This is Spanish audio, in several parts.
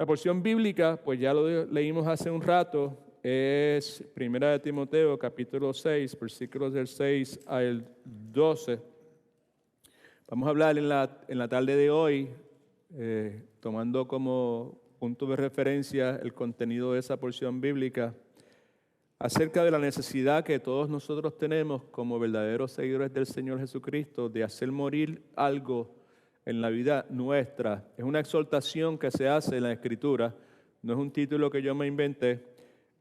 La porción bíblica, pues ya lo leímos hace un rato, es 1 Timoteo capítulo 6, versículos del 6 al 12. Vamos a hablar en la tarde de hoy, tomando como punto de referencia el contenido de esa porción bíblica, acerca de la necesidad que todos nosotros tenemos como verdaderos seguidores del Señor Jesucristo de hacer morir algo en la vida nuestra. Es una exhortación que se hace en la Escritura, no es un título que yo me inventé,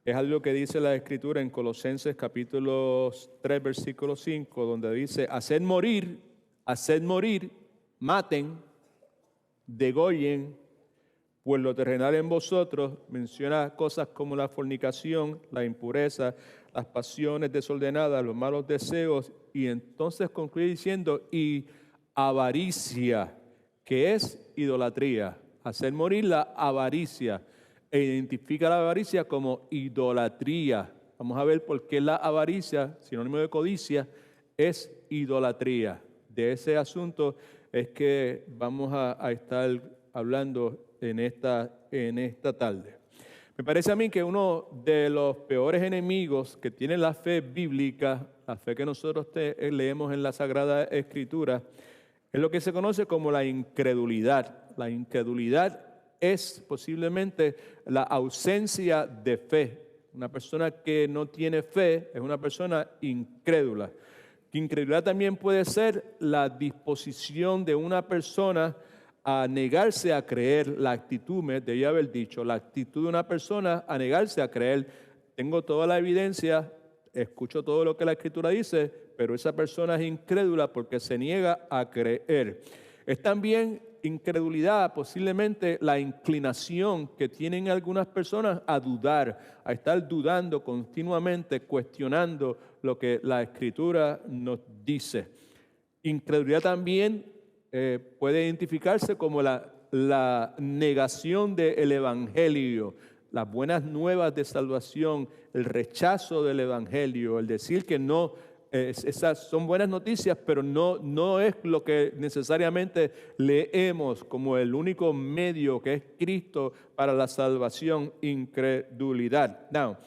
es algo que dice la Escritura en Colosenses capítulo 3, versículo 5, donde dice, haced morir, maten, degollen, pues lo terrenal en vosotros. Menciona cosas como la fornicación, la impureza, las pasiones desordenadas, los malos deseos, y entonces concluye diciendo, y avaricia, que es idolatría. Hacer morir la avaricia, e identifica la avaricia como idolatría. Vamos a ver por qué la avaricia, sinónimo de codicia, es idolatría. De ese asunto es que vamos a estar hablando en esta tarde. Me parece a mí que uno de los peores enemigos que tiene la fe bíblica, la fe que nosotros leemos en la Sagrada Escritura, es lo que se conoce como la incredulidad. La incredulidad es posiblemente la ausencia de fe. Una persona que no tiene fe es una persona incrédula. Incredulidad también puede ser la disposición de una persona a negarse a creer, la actitud, me debía haber dicho, la actitud de una persona a negarse a creer. Tengo toda la evidencia, escucho todo lo que la Escritura dice, pero esa persona es incrédula porque se niega a creer. Es también incredulidad, posiblemente la inclinación que tienen algunas personas a dudar, a estar dudando continuamente, cuestionando lo que la Escritura nos dice. Incredulidad también puede identificarse como la negación del Evangelio, las buenas nuevas de salvación, el rechazo del Evangelio, el decir que no, esas son buenas noticias, pero no es lo que necesariamente leemos como el único medio que es Cristo para la salvación, incredulidad. Now,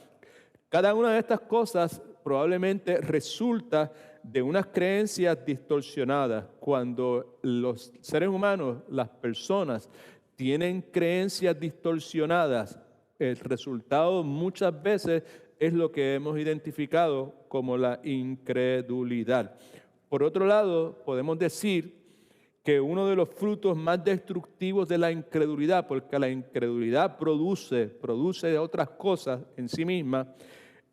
cada una de estas cosas probablemente resulta de unas creencias distorsionadas. Cuando los seres humanos, las personas, tienen creencias distorsionadas, el resultado muchas veces es lo que hemos identificado como la incredulidad. Por otro lado, podemos decir que uno de los frutos más destructivos de la incredulidad, porque la incredulidad produce otras cosas en sí misma,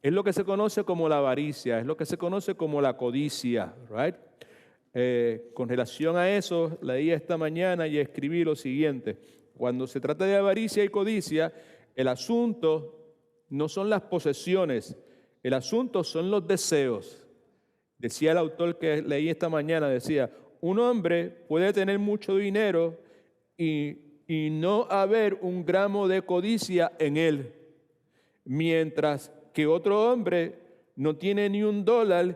es lo que se conoce como la avaricia, es lo que se conoce como la codicia, right? Con relación a eso, leí esta mañana y escribí lo siguiente. Cuando se trata de avaricia y codicia, el asunto no son las posesiones, el asunto son los deseos. Decía el autor que leí esta mañana, decía, un hombre puede tener mucho dinero y no haber un gramo de codicia en él, mientras que otro hombre no tiene ni $1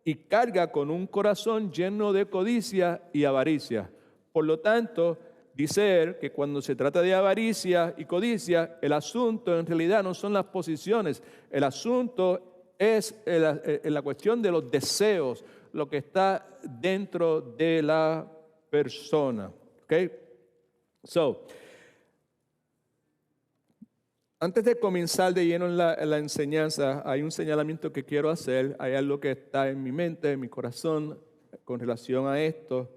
y carga con un corazón lleno de codicia y avaricia. Por lo tanto, dice él que cuando se trata de avaricia y codicia, el asunto en realidad no son las posiciones, el asunto es la cuestión de los deseos, lo que está dentro de la persona. ¿Okay? Antes de comenzar de lleno en la enseñanza, hay un señalamiento que quiero hacer. Hay algo que está en mi mente, en mi corazón, con relación a esto.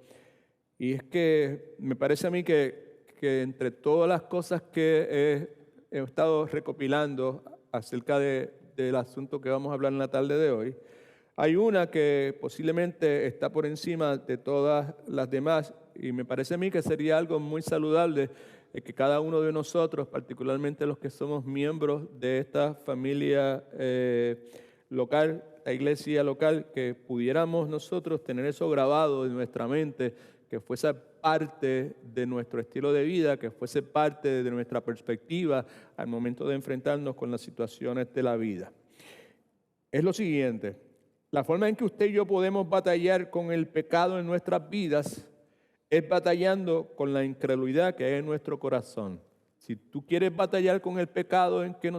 Y es que me parece a mí que entre todas las cosas que he estado recopilando acerca del asunto que vamos a hablar en la tarde de hoy, hay una que posiblemente está por encima de todas las demás. Y me parece a mí que sería algo muy saludable que cada uno de nosotros, particularmente los que somos miembros de esta familia local, la iglesia local, que pudiéramos nosotros tener eso grabado en nuestra mente, que fuese parte de nuestro estilo de vida, que fuese parte de nuestra perspectiva al momento de enfrentarnos con las situaciones de la vida. Es lo siguiente, la forma en que usted y yo podemos batallar con el pecado en nuestras vidas es batallando con la incredulidad que hay en nuestro corazón. Si tú quieres batallar con el pecado en que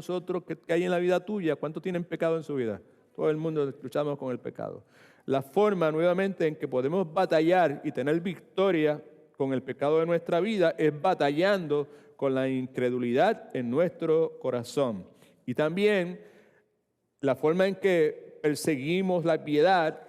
hay en la vida tuya, ¿cuántos tienen pecado en su vida? Todo el mundo luchamos con el pecado. La forma, nuevamente, en que podemos batallar y tener victoria con el pecado de nuestra vida es batallando con la incredulidad en nuestro corazón. Y también la forma en que perseguimos la piedad,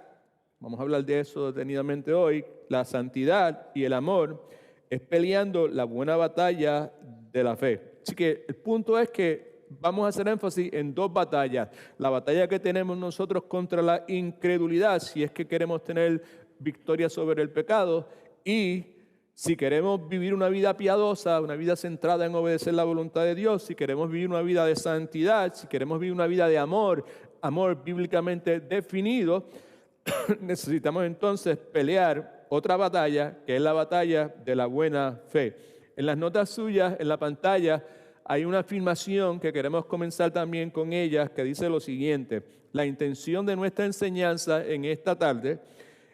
vamos a hablar de eso detenidamente hoy, la santidad y el amor, es peleando la buena batalla de la fe. Así que el punto es que vamos a hacer énfasis en dos batallas. La batalla que tenemos nosotros contra la incredulidad, si es que queremos tener victoria sobre el pecado, y si queremos vivir una vida piadosa, una vida centrada en obedecer la voluntad de Dios, si queremos vivir una vida de santidad, si queremos vivir una vida de amor bíblicamente definido, necesitamos entonces pelear otra batalla, que es la batalla de la buena fe. En las notas suyas, en la pantalla, hay una afirmación que queremos comenzar también con ella, que dice lo siguiente: la intención de nuestra enseñanza en esta tarde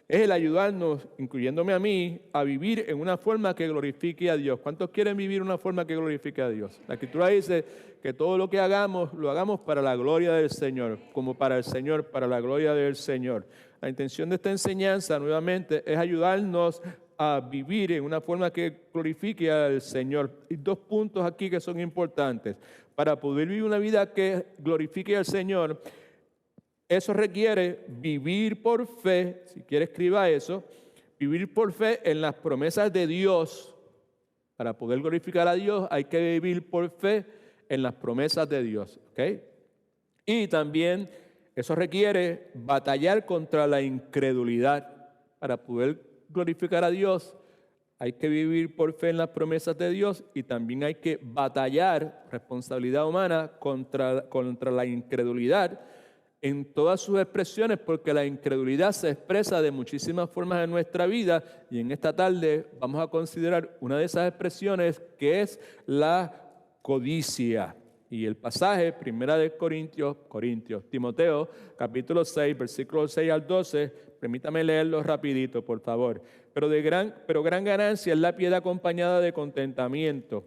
es el ayudarnos, incluyéndome a mí, a vivir en una forma que glorifique a Dios. ¿Cuántos quieren vivir una forma que glorifique a Dios? La Escritura dice que todo lo que hagamos, lo hagamos para la gloria del Señor, como para el Señor, para la gloria del Señor. La intención de esta enseñanza, nuevamente, es ayudarnos a vivir en una forma que glorifique al Señor. Y dos puntos aquí que son importantes. Para poder vivir una vida que glorifique al Señor, eso requiere vivir por fe, si quiere escriba eso, vivir por fe en las promesas de Dios. Para poder glorificar a Dios hay que vivir por fe en las promesas de Dios. ¿Okay? Y también eso requiere batallar contra la incredulidad. Para poder glorificar a Dios hay que vivir por fe en las promesas de Dios y también hay que batallar, responsabilidad humana, contra la incredulidad en todas sus expresiones, porque la incredulidad se expresa de muchísimas formas en nuestra vida, y en esta tarde vamos a considerar una de esas expresiones, que es la codicia. Y el pasaje, primera de Timoteo, capítulo 6, versículos 6 al 12, permítame leerlo rapidito, por favor. Pero gran ganancia es la piedad acompañada de contentamiento,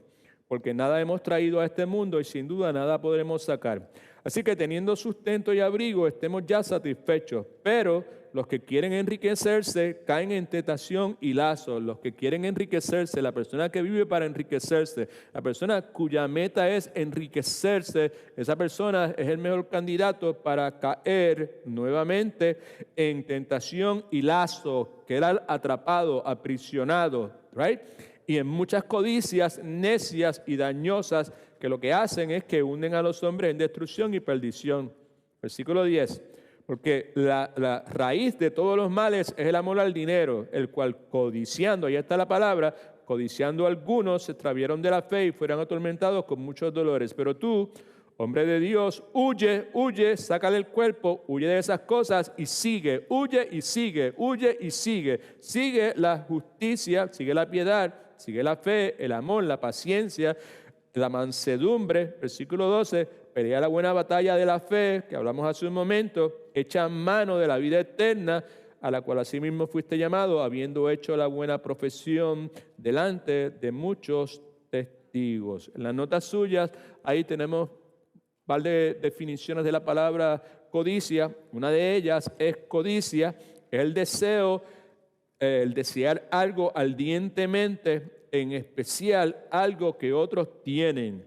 porque nada hemos traído a este mundo y sin duda nada podremos sacar. Así que teniendo sustento y abrigo, estemos ya satisfechos. Pero los que quieren enriquecerse caen en tentación y lazo. Los que quieren enriquecerse, la persona que vive para enriquecerse, la persona cuya meta es enriquecerse, esa persona es el mejor candidato para caer nuevamente en tentación y lazo, quedar atrapado, aprisionado, right? Y en muchas codicias necias y dañosas, que lo que hacen es que hunden a los hombres en destrucción y perdición. Versículo 10. Porque la raíz de todos los males es el amor al dinero, el cual codiciando, ahí está la palabra, codiciando algunos se extraviaron de la fe y fueron atormentados con muchos dolores. Pero tú, hombre de Dios, huye, sácale el cuerpo, huye de esas cosas y sigue, huye y sigue, huye y sigue. Sigue la justicia, sigue la piedad, sigue la fe, el amor, la paciencia, la mansedumbre. Versículo 12, pelea la buena batalla de la fe, que hablamos hace un momento, echa mano de la vida eterna, a la cual asimismo fuiste llamado, habiendo hecho la buena profesión delante de muchos testigos. En las notas suyas, ahí tenemos un par de definiciones de la palabra codicia. Una de ellas es codicia, es el deseo, el desear algo ardientemente, en especial algo que otros tienen.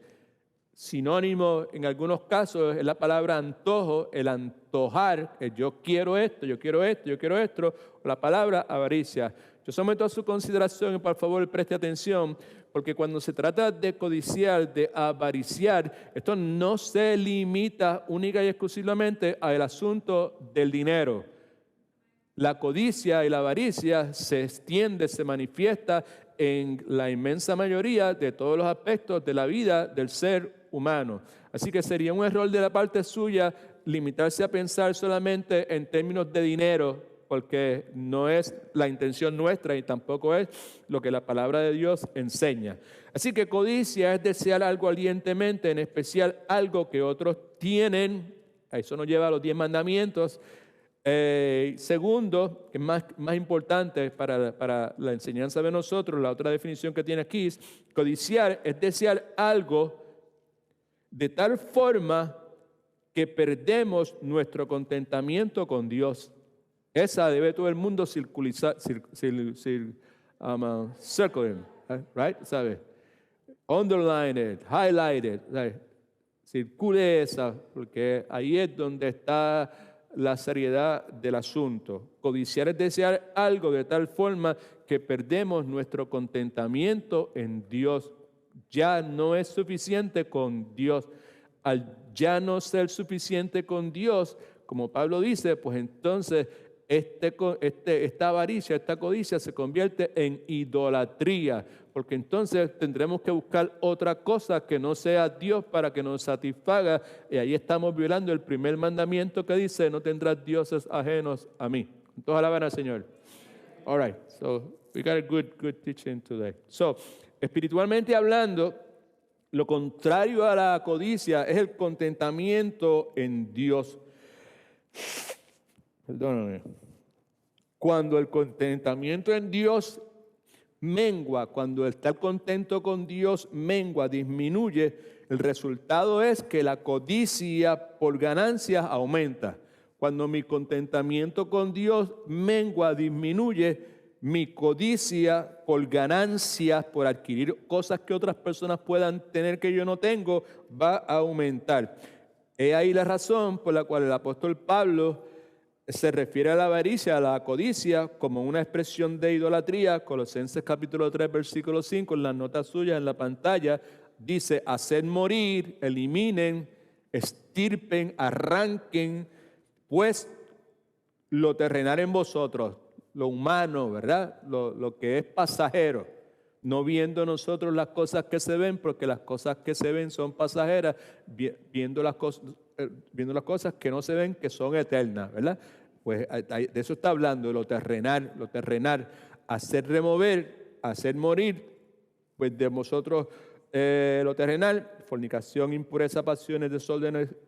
Sinónimo en algunos casos es la palabra antojo, el antojar, el yo quiero esto, yo quiero esto, yo quiero esto, o la palabra avaricia. Yo someto a su consideración y por favor preste atención, porque cuando se trata de codiciar, de avariciar, esto no se limita única y exclusivamente al asunto del dinero. La codicia y la avaricia se extiende, se manifiesta en la inmensa mayoría de todos los aspectos de la vida del ser humano. Así que sería un error de la parte suya limitarse a pensar solamente en términos de dinero, porque no es la intención nuestra y tampoco es lo que la palabra de Dios enseña. Así que codicia es desear algo ardientemente, en especial algo que otros tienen. A eso nos lleva a los 10 mandamientos. Segundo, que es más importante para la enseñanza de nosotros, la otra definición que tiene aquí es codiciar, es desear algo de tal forma que perdemos nuestro contentamiento con Dios. Esa debe todo el mundo circle right? ¿Sabe? Underline it, highlight it, ¿sabe? Circule esa, porque ahí es donde está la seriedad del asunto. Codiciar es desear algo de tal forma que perdemos nuestro contentamiento en Dios. Ya no es suficiente con Dios. Al ya no ser suficiente con Dios, como Pablo dice, pues entonces esta avaricia, esta codicia se convierte en idolatría, porque entonces tendremos que buscar otra cosa que no sea Dios para que nos satisfaga, y ahí estamos violando el primer mandamiento que dice, no tendrás dioses ajenos a mí. Entonces alaban al Señor. All right, so we got a good teaching today. So, espiritualmente hablando, lo contrario a la codicia es el contentamiento en Dios. Perdóname. Cuando el contentamiento en Dios mengua, cuando estar contento con Dios mengua, disminuye, el resultado es que la codicia por ganancias aumenta. Cuando mi contentamiento con Dios mengua, disminuye, mi codicia por ganancias, por adquirir cosas que otras personas puedan tener que yo no tengo, va a aumentar. He ahí la razón por la cual el apóstol Pablo se refiere a la avaricia, a la codicia, como una expresión de idolatría. Colosenses capítulo 3, versículo 5, en las notas suyas en la pantalla, dice, haced morir, eliminen, extirpen, arranquen, pues lo terrenal en vosotros, lo humano, ¿verdad? Lo que es pasajero, no viendo nosotros las cosas que se ven, porque las cosas que se ven son pasajeras, viendo las cosas que no se ven, que son eternas, ¿verdad? Pues de eso está hablando, lo terrenal, hacer remover, hacer morir, pues de vosotros lo terrenal, fornicación, impureza, pasiones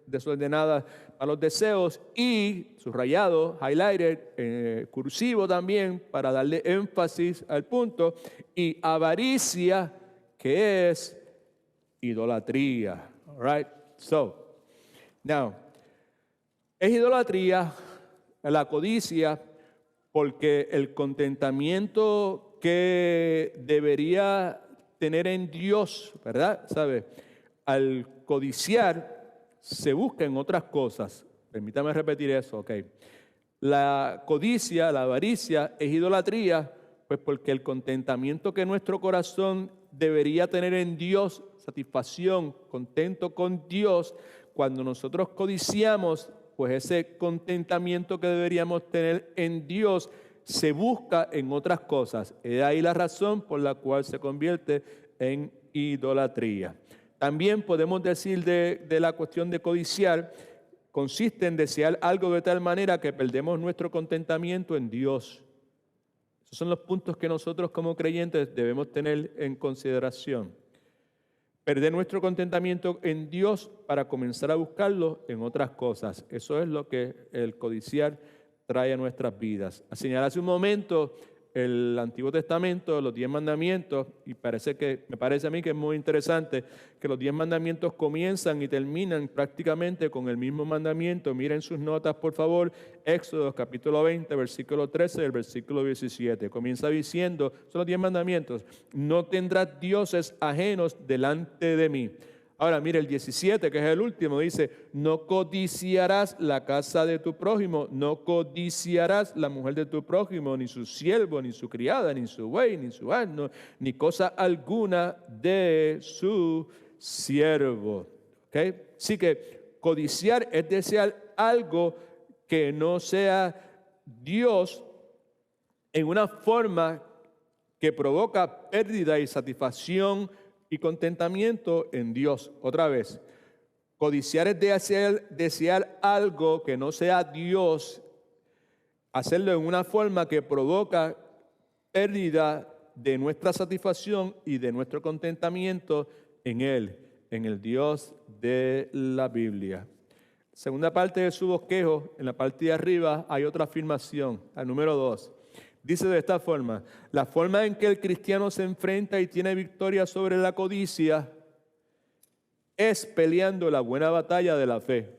desordenadas a los deseos, y subrayado, highlighted, cursivo también, para darle énfasis al punto, y avaricia, que es idolatría. All right? So, now, es idolatría la codicia porque el contentamiento que debería tener en Dios, ¿verdad? ¿Sabe? Al codiciar se busca en otras cosas. Permítame repetir eso, ok. La codicia, la avaricia es idolatría, pues porque el contentamiento que nuestro corazón debería tener en Dios, satisfacción, contento con Dios, cuando nosotros codiciamos, pues ese contentamiento que deberíamos tener en Dios se busca en otras cosas. Es ahí la razón por la cual se convierte en idolatría. También podemos decir de la cuestión de codiciar, consiste en desear algo de tal manera que perdemos nuestro contentamiento en Dios. Esos son los puntos que nosotros como creyentes debemos tener en consideración. Perder nuestro contentamiento en Dios para comenzar a buscarlo en otras cosas. Eso es lo que el codiciar trae a nuestras vidas. Señalé hace un momento el Antiguo Testamento, los 10 mandamientos, y me parece a mí que es muy interesante que los 10 mandamientos comienzan y terminan prácticamente con el mismo mandamiento. Miren sus notas, por favor. Éxodo capítulo 20, versículo 13 y el versículo 17. Comienza diciendo, son los 10 mandamientos, no tendrás dioses ajenos delante de mí. Ahora, mire el 17, que es el último, dice, no codiciarás la casa de tu prójimo, no codiciarás la mujer de tu prójimo, ni su siervo, ni su criada, ni su buey, ni su asno, ni cosa alguna de su siervo. ¿Okay? Así que codiciar es desear algo que no sea Dios en una forma que provoca pérdida y satisfacción y contentamiento en Dios. Otra vez, codiciar es desear algo que no sea Dios, hacerlo en una forma que provoca pérdida de nuestra satisfacción y de nuestro contentamiento en Él, en el Dios de la Biblia. segunda parte de su bosquejo, en la parte de arriba, hay otra afirmación, la número 2. Dice de esta forma: la forma en que el cristiano se enfrenta y tiene victoria sobre la codicia es peleando la buena batalla de la fe.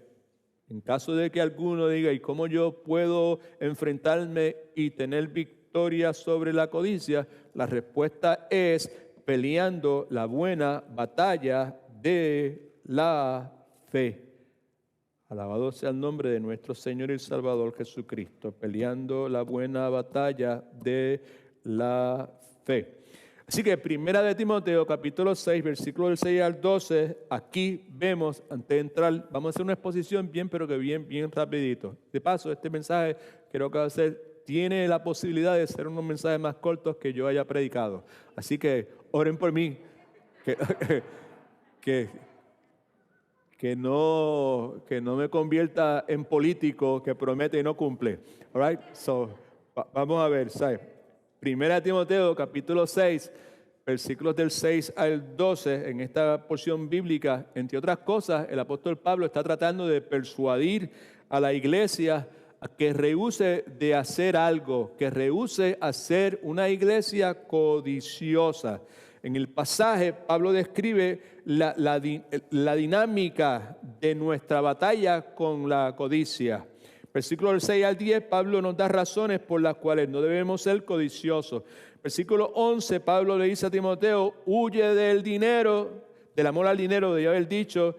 En caso de que alguno diga, ¿y cómo yo puedo enfrentarme y tener victoria sobre la codicia? La respuesta es peleando la buena batalla de la fe. Alabado sea el nombre de nuestro Señor y Salvador Jesucristo, peleando la buena batalla de la fe. Así que Primera de Timoteo, capítulo 6, versículo del 6 al 12, aquí vemos, antes de entrar, vamos a hacer una exposición bien, pero que bien rapidito. De paso, este mensaje creo que va a ser, tiene la posibilidad de ser unos mensajes más cortos que yo haya predicado. Así que oren por mí, que no me convierta en político que promete y no cumple. All right? So, vamos a ver, ¿sabes? Primera de Timoteo, capítulo 6, versículos del 6 al 12, en esta porción bíblica, entre otras cosas, el apóstol Pablo está tratando de persuadir a la iglesia a que rehúse de hacer algo, que rehúse hacer una iglesia codiciosa. En el pasaje, Pablo describe la dinámica de nuestra batalla con la codicia. Versículo del 6 al 10, Pablo nos da razones por las cuales no debemos ser codiciosos. Versículo 11, Pablo le dice a Timoteo, huye del dinero, del amor al dinero, de haber dicho,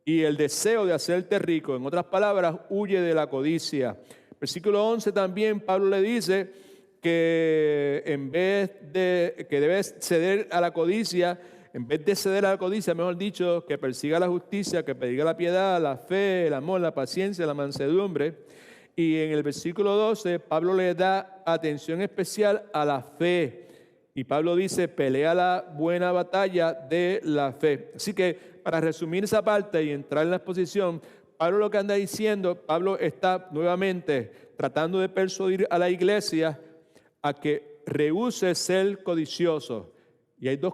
y el deseo de hacerte rico. En otras palabras, huye de la codicia. Versículo 11 también, Pablo le dice que en vez de que debes ceder a la codicia, en vez de ceder a la codicia, mejor dicho, que persiga la justicia, que persiga la piedad, la fe, el amor, la paciencia, la mansedumbre. Y en el versículo 12, Pablo le da atención especial a la fe. Y Pablo dice, pelea la buena batalla de la fe. Así que, para resumir esa parte y entrar en la exposición, Pablo lo que anda diciendo, Pablo está nuevamente tratando de persuadir a la iglesia a que rehúse ser codicioso. Y hay dos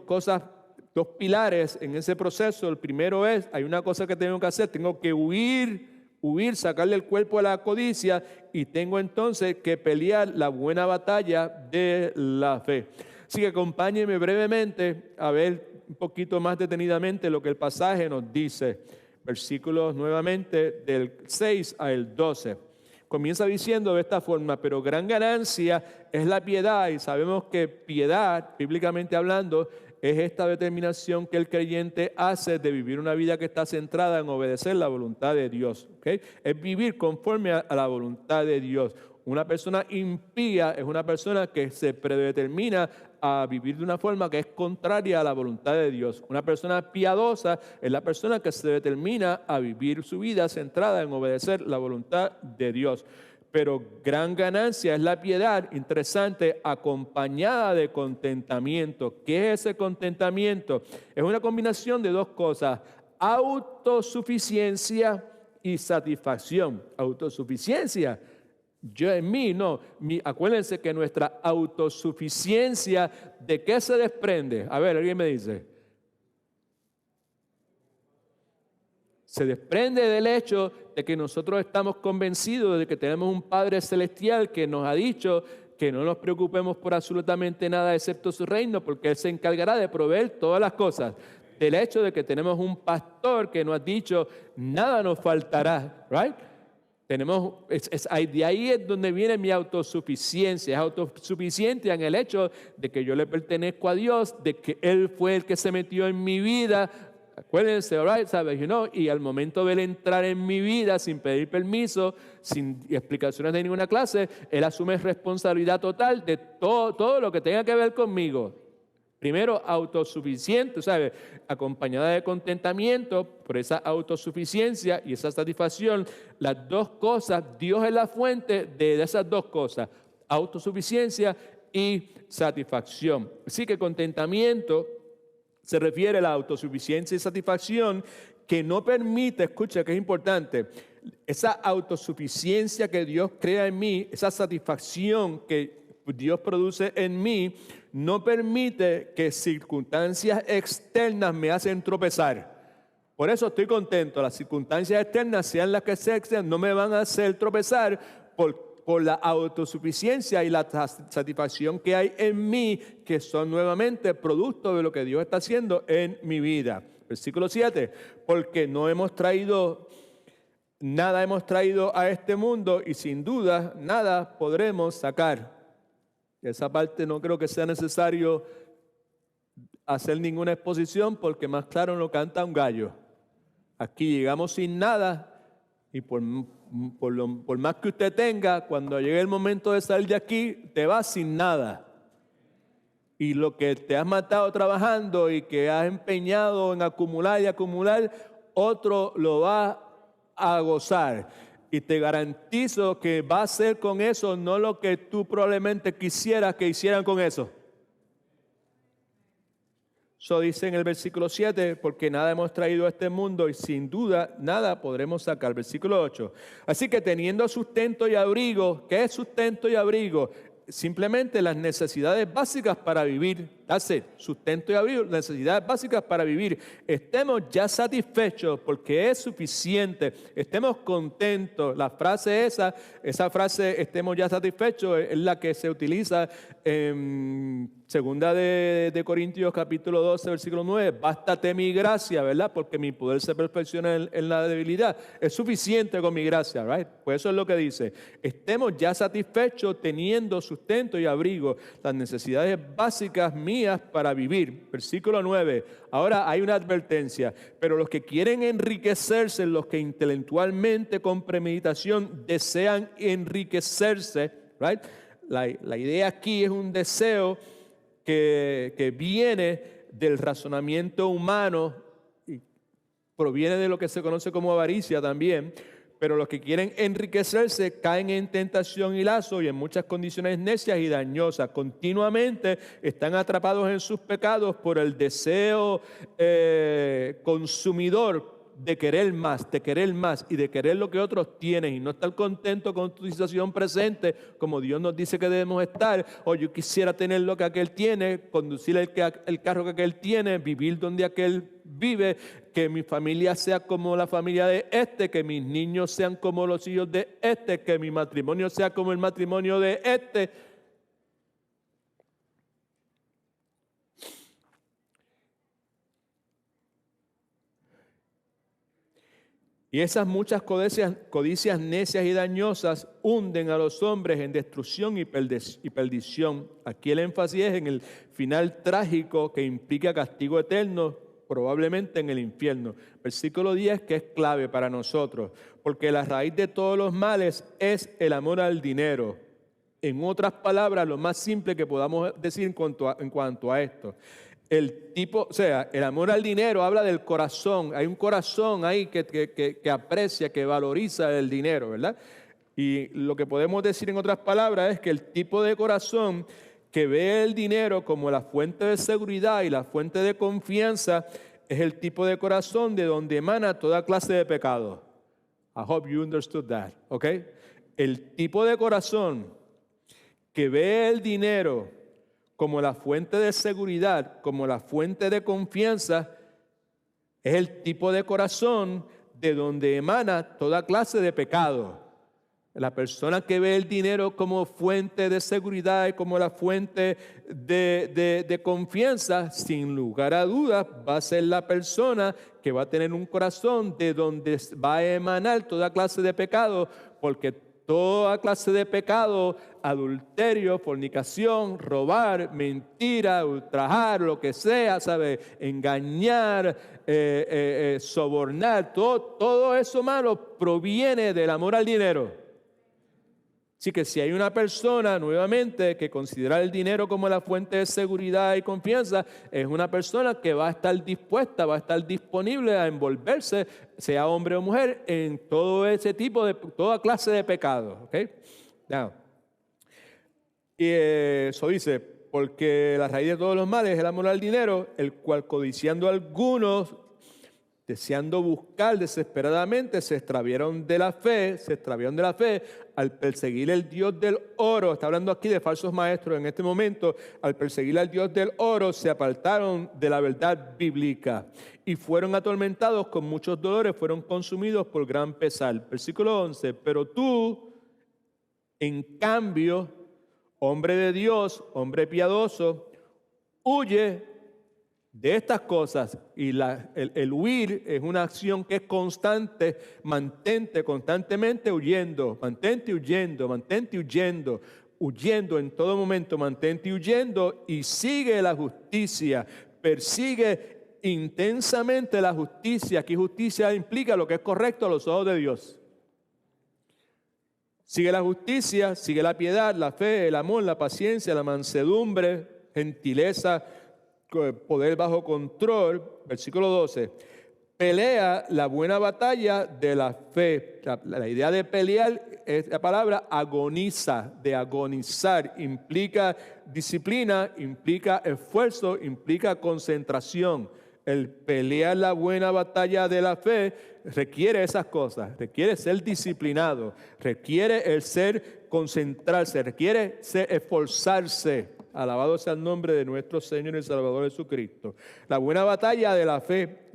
pilares en ese proceso. El primero es, hay una cosa que tengo que hacer, tengo que huir, sacarle el cuerpo a la codicia y tengo entonces que pelear la buena batalla de la fe. Así que acompáñenme brevemente a ver un poquito más detenidamente lo que el pasaje nos dice. Versículos nuevamente del 6 al 12. Comienza diciendo de esta forma, pero gran ganancia es la piedad, y sabemos que piedad, bíblicamente hablando, es esta determinación que el creyente hace de vivir una vida que está centrada en obedecer la voluntad de Dios. ¿Okay? Es vivir conforme a la voluntad de Dios. Una persona impía es una persona que se predetermina a vivir de una forma que es contraria a la voluntad de Dios. Una persona piadosa es la persona que se determina a vivir su vida centrada en obedecer la voluntad de Dios. Pero gran ganancia es la piedad, interesante, acompañada de contentamiento. ¿Qué es ese contentamiento? Es una combinación de dos cosas, autosuficiencia y satisfacción. Autosuficiencia, yo en mí, no. Acuérdense que nuestra autosuficiencia, ¿de qué se desprende? A ver, alguien me dice. Se desprende del hecho de que nosotros estamos convencidos de que tenemos un Padre Celestial que nos ha dicho que no nos preocupemos por absolutamente nada excepto su reino, porque Él se encargará de proveer todas las cosas. Del hecho de que tenemos un pastor que nos ha dicho, nada nos faltará, ¿right? De ahí es donde viene mi autosuficiencia. Es autosuficiencia en el hecho de que yo le pertenezco a Dios, de que Él fue el que se metió en mi vida. Acuérdense, right, ¿sabes? Y al momento de él entrar en mi vida sin pedir permiso, sin explicaciones de ninguna clase, Él asume responsabilidad total de todo lo que tenga que ver conmigo. Primero, autosuficiente, ¿sabes? Acompañada de contentamiento por esa autosuficiencia y esa satisfacción. Las dos cosas, Dios es la fuente de esas dos cosas, autosuficiencia y satisfacción. Así que contentamiento se refiere a la autosuficiencia y satisfacción que no permite, escucha que es importante, esa autosuficiencia que Dios crea en mí, esa satisfacción que Dios produce en mí, no permite que circunstancias externas me hacen tropezar. Por eso estoy contento. Las circunstancias externas, sean las que sean, no me van a hacer tropezar por la autosuficiencia y la satisfacción que hay en mí, que son nuevamente producto de lo que Dios está haciendo en mi vida. Versículo 7, porque nada hemos traído a este mundo y sin duda nada podremos sacar. Esa parte no creo que sea necesario hacer ninguna exposición porque más claro lo canta un gallo. Aquí llegamos sin nada y por más que usted tenga, cuando llegue el momento de salir de aquí, te vas sin nada. Y lo que te has matado trabajando y que has empeñado en acumular y acumular, otro lo va a gozar. Y te garantizo que va a ser con eso no lo que tú probablemente quisieras que hicieran con eso. Eso dice en el versículo 7, porque nada hemos traído a este mundo y sin duda nada podremos sacar. Versículo 8. Así que teniendo sustento y abrigo, ¿qué es sustento y abrigo? Simplemente las necesidades básicas para vivir. Sustento y abrigo, necesidades básicas para vivir. Estemos ya satisfechos porque es suficiente. Estemos contentos. La frase esa frase, estemos ya satisfechos, es la que se utiliza en Segunda de Corintios capítulo 12, versículo 9. Bástate mi gracia, ¿verdad? Porque mi poder se perfecciona en la debilidad. Es suficiente con mi gracia, ¿right? Pues eso es lo que dice. Estemos ya satisfechos teniendo sustento y abrigo. Las necesidades básicas mías para vivir. Versículo 9. Ahora hay una advertencia. Pero los que quieren enriquecerse, los que intelectualmente con premeditación desean enriquecerse, ¿right? La idea aquí es un deseo que viene del razonamiento humano y proviene de lo que se conoce como avaricia también. Pero los que quieren enriquecerse caen en tentación y lazo y en muchas condiciones necias y dañosas. Continuamente están atrapados en sus pecados por el deseo consumidor de querer más y de querer lo que otros tienen y no estar contento con tu situación presente como Dios nos dice que debemos estar. O yo quisiera tener lo que aquel tiene, conducir el carro que aquel tiene, vivir donde aquel vive, que mi familia sea como la familia de este, que mis niños sean como los hijos de este, que mi matrimonio sea como el matrimonio de este. Y esas muchas codicias necias y dañosas hunden a los hombres en destrucción y perdición. Aquí el énfasis es en el final trágico que implica castigo eterno, probablemente en el infierno. Versículo 10, que es clave para nosotros, porque la raíz de todos los males es el amor al dinero. En otras palabras, lo más simple que podamos decir en cuanto a esto. El amor al dinero habla del corazón. Hay un corazón ahí que aprecia, que valoriza el dinero, ¿verdad? Y lo que podemos decir en otras palabras es que el tipo de corazón que ve el dinero como la fuente de seguridad y la fuente de confianza es el tipo de corazón de donde emana toda clase de pecado. I hope you understood that, ¿ok? El tipo de corazón que ve el dinero como la fuente de seguridad, como la fuente de confianza, es el tipo de corazón de donde emana toda clase de pecado. La persona que ve el dinero como fuente de seguridad y como la fuente de confianza, sin lugar a dudas, va a ser la persona que va a tener un corazón de donde va a emanar toda clase de pecado, porque toda clase de pecado, adulterio, fornicación, robar, mentira, ultrajar, lo que sea, ¿sabe? Engañar, sobornar, todo eso malo proviene del amor al dinero. Así que si hay una persona, nuevamente, que considera el dinero como la fuente de seguridad y confianza, es una persona que va a estar dispuesta, va a estar disponible a envolverse, sea hombre o mujer, en todo ese tipo toda clase de pecados. ¿Okay? Now, y eso dice, porque la raíz de todos los males es el amor al dinero, el cual codiciando algunos deseando buscar desesperadamente, se extraviaron de la fe al perseguir el Dios del oro. Está hablando aquí de falsos maestros en este momento. Al perseguir al Dios del oro, se apartaron de la verdad bíblica y fueron atormentados con muchos dolores, fueron consumidos por gran pesar. Versículo 11, pero tú, en cambio, hombre de Dios, hombre piadoso, huye de estas cosas. Y el huir es una acción que es constante. Mantente constantemente huyendo, mantente huyendo, huyendo en todo momento, mantente huyendo y sigue la justicia, persigue intensamente la justicia. Aquí justicia implica lo que es correcto a los ojos de Dios. Sigue la justicia, sigue la piedad, la fe, el amor, la paciencia, la mansedumbre, gentileza, poder bajo control. Versículo 12, pelea la buena batalla de la fe. La idea de pelear es la palabra agoniza, de agonizar. Implica disciplina, implica esfuerzo, implica concentración. El pelear la buena batalla de la fe requiere esas cosas, requiere ser disciplinado, requiere el ser concentrarse, requiere ser esforzarse. Alabado sea el nombre de nuestro Señor y Salvador Jesucristo. La buena batalla de la fe.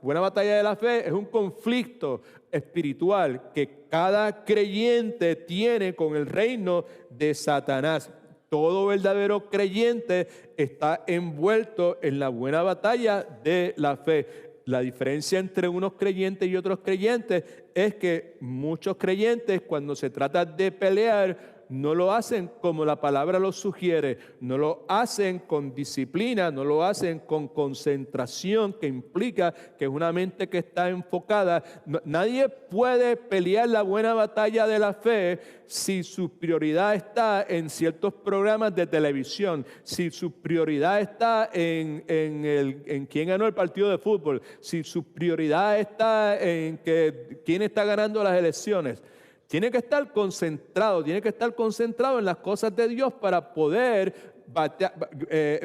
Buena batalla de la fe es un conflicto espiritual que cada creyente tiene con el reino de Satanás. Todo verdadero creyente está envuelto en la buena batalla de la fe. La diferencia entre unos creyentes y otros creyentes es que muchos creyentes, cuando se trata de pelear, no lo hacen como la palabra lo sugiere, no lo hacen con disciplina, no lo hacen con concentración, que implica que es una mente que está enfocada. Nadie puede pelear la buena batalla de la fe si su prioridad está en ciertos programas de televisión, si su prioridad está en quién ganó el partido de fútbol, si su prioridad está en quién está ganando las elecciones. Tiene que estar concentrado en las cosas de Dios para poder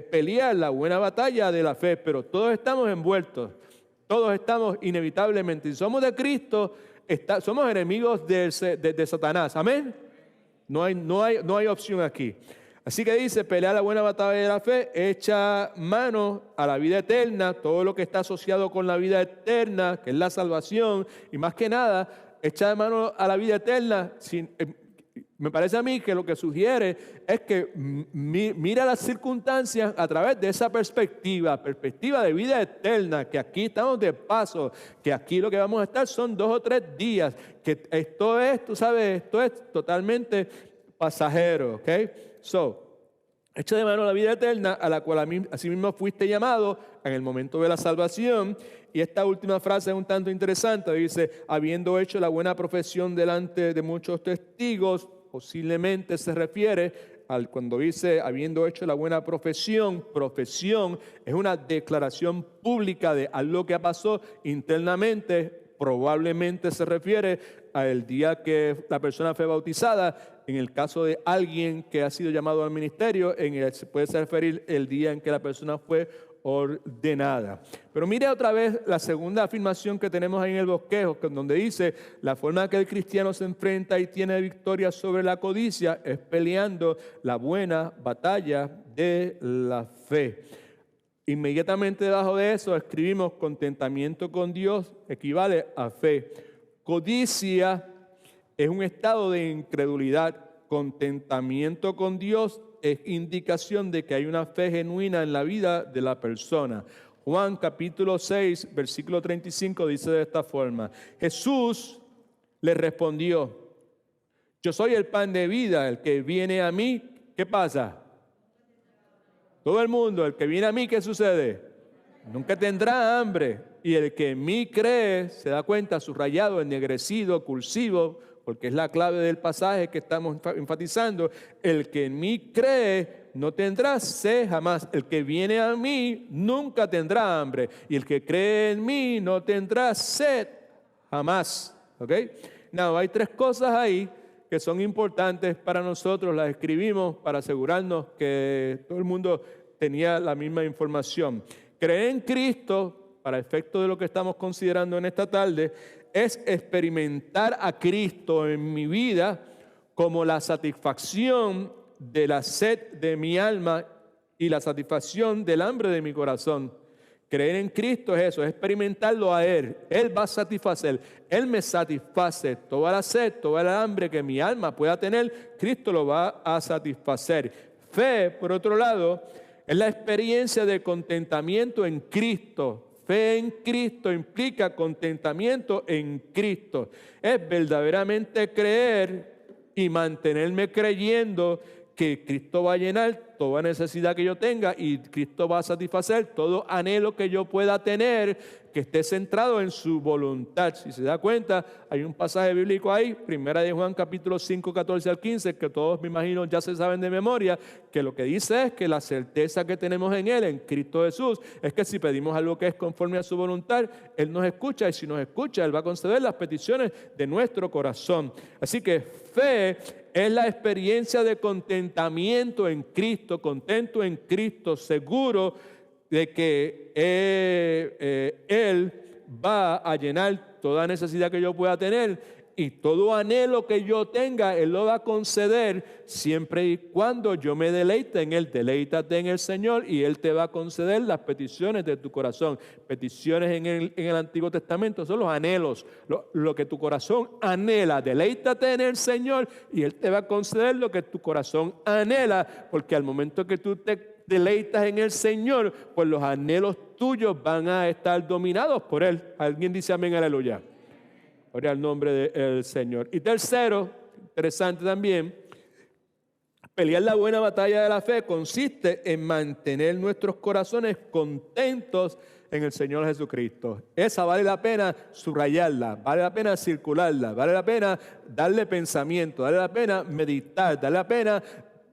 pelear la buena batalla de la fe. Pero todos estamos envueltos, todos estamos inevitablemente. Si somos de Cristo, somos enemigos de Satanás. Amén. No hay opción aquí. Así que dice, pelea la buena batalla de la fe, echa mano a la vida eterna, todo lo que está asociado con la vida eterna, que es la salvación, y más que nada, echa mano a la vida eterna. Me parece a mí que lo que sugiere es que mira las circunstancias a través de esa perspectiva de vida eterna, que aquí estamos de paso, que aquí lo que vamos a estar son 2 o 3 días, que esto es, tú sabes, esto es totalmente pasajero, ¿ok? Echa de mano la vida eterna, a la cual asimismo fuiste llamado en el momento de la salvación. Y esta última frase es un tanto interesante. Dice, habiendo hecho la buena profesión delante de muchos testigos, posiblemente se refiere cuando dice, habiendo hecho la buena profesión es una declaración pública de algo que pasó internamente. Probablemente se refiere al día que la persona fue bautizada. En el caso de alguien que ha sido llamado al ministerio, se puede referir el día en que la persona fue ordenada. Pero mire otra vez la segunda afirmación que tenemos ahí en el bosquejo, donde dice, la forma que el cristiano se enfrenta y tiene victoria sobre la codicia es peleando la buena batalla de la fe. Inmediatamente debajo de eso escribimos contentamiento con Dios equivale a fe. Codicia es un estado de incredulidad. Contentamiento con Dios es indicación de que hay una fe genuina en la vida de la persona. Juan capítulo 6, versículo 35 dice de esta forma, Jesús le respondió, yo soy el pan de vida, el que viene a mí, ¿qué pasa? Todo el mundo, el que viene a mí, ¿qué sucede? Nunca tendrá hambre. Y el que en mí cree, se da cuenta, subrayado, ennegrecido, cursivo, porque es la clave del pasaje que estamos enfatizando. El que en mí cree no tendrá sed jamás. El que viene a mí nunca tendrá hambre. Y el que cree en mí no tendrá sed jamás. ¿Ok? No, hay 3 cosas ahí que son importantes para nosotros. Las escribimos para asegurarnos que todo el mundo tenía la misma información. Creer en Cristo para efecto de lo que estamos considerando en esta tarde, es experimentar a Cristo en mi vida como la satisfacción de la sed de mi alma y la satisfacción del hambre de mi corazón. Creer en Cristo es eso, es experimentarlo a Él. Él va a satisfacer, Él me satisface toda la sed, toda la hambre que mi alma pueda tener, Cristo lo va a satisfacer. Fe, por otro lado, es la experiencia de contentamiento en Cristo. Fe en Cristo implica contentamiento en Cristo. Es verdaderamente creer y mantenerme creyendo que Cristo va a llenar toda necesidad que yo tenga y Cristo va a satisfacer todo anhelo que yo pueda tener que esté centrado en su voluntad. Si se da cuenta, hay un pasaje bíblico ahí, Primera de Juan capítulo 5, 14 al 15, que todos me imagino ya se saben de memoria, que lo que dice es que la certeza que tenemos en Él, en Cristo Jesús, es que si pedimos algo que es conforme a su voluntad, Él nos escucha y si nos escucha, Él va a conceder las peticiones de nuestro corazón. Así que fe es la experiencia de contentamiento en Cristo, contento en Cristo, seguro de que Él va a llenar toda necesidad que yo pueda tener y todo anhelo que yo tenga, Él lo va a conceder siempre y cuando yo me deleite en Él. Deleítate en el Señor y Él te va a conceder las peticiones de tu corazón. Peticiones en el Antiguo Testamento son los anhelos, lo que tu corazón anhela. Deleítate en el Señor y Él te va a conceder lo que tu corazón anhela, porque al momento que tú te deleitas en el Señor, pues los anhelos tuyos van a estar dominados por Él. ¿Alguien dice amén, aleluya? Gloria al nombre del Señor. Y tercero, interesante también, pelear la buena batalla de la fe consiste en mantener nuestros corazones contentos en el Señor Jesucristo. Esa vale la pena subrayarla, vale la pena circularla, vale la pena darle pensamiento, vale la pena meditar, vale la pena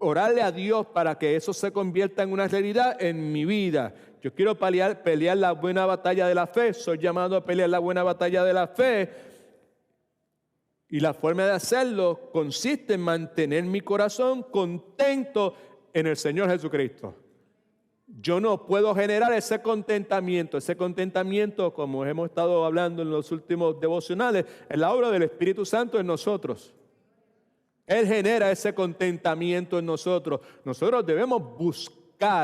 orarle a Dios para que eso se convierta en una realidad en mi vida. Yo quiero pelear la buena batalla de la fe, soy llamado a pelear la buena batalla de la fe. Y la forma de hacerlo consiste en mantener mi corazón contento en el Señor Jesucristo. Yo no puedo generar ese contentamiento, como hemos estado hablando en los últimos devocionales, es la obra del Espíritu Santo en nosotros. Él genera ese contentamiento en nosotros. Nosotros debemos buscar.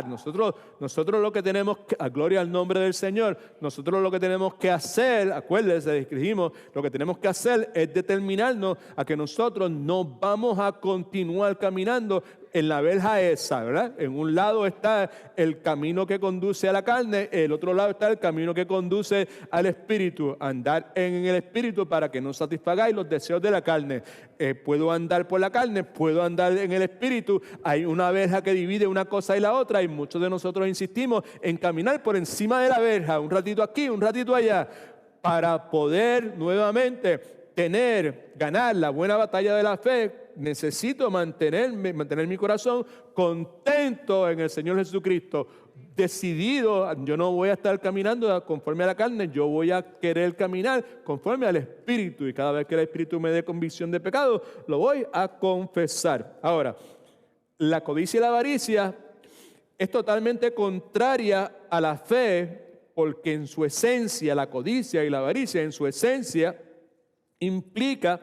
Nosotros lo que tenemos que, a gloria al nombre del Señor, nosotros lo que tenemos que hacer, acuérdense, dijimos, lo que tenemos que hacer es determinarnos a que nosotros no vamos a continuar caminando en la verja esa, ¿verdad? En un lado está el camino que conduce a la carne, el otro lado está el camino que conduce al Espíritu. Andar en el Espíritu para que no satisfagáis los deseos de la carne. Puedo andar por la carne, puedo andar en el Espíritu. Hay una verja que divide una cosa y la otra y muchos de nosotros insistimos en caminar por encima de la verja, un ratito aquí, un ratito allá, para poder nuevamente ganar la buena batalla de la fe. Necesito mantener mi corazón contento en el Señor Jesucristo, decidido. Yo no voy a estar caminando conforme a la carne, yo voy a querer caminar conforme al Espíritu, y cada vez que el Espíritu me dé convicción de pecado, lo voy a confesar. Ahora, la codicia y la avaricia es totalmente contraria a la fe, porque en su esencia, la codicia y la avaricia en su esencia implica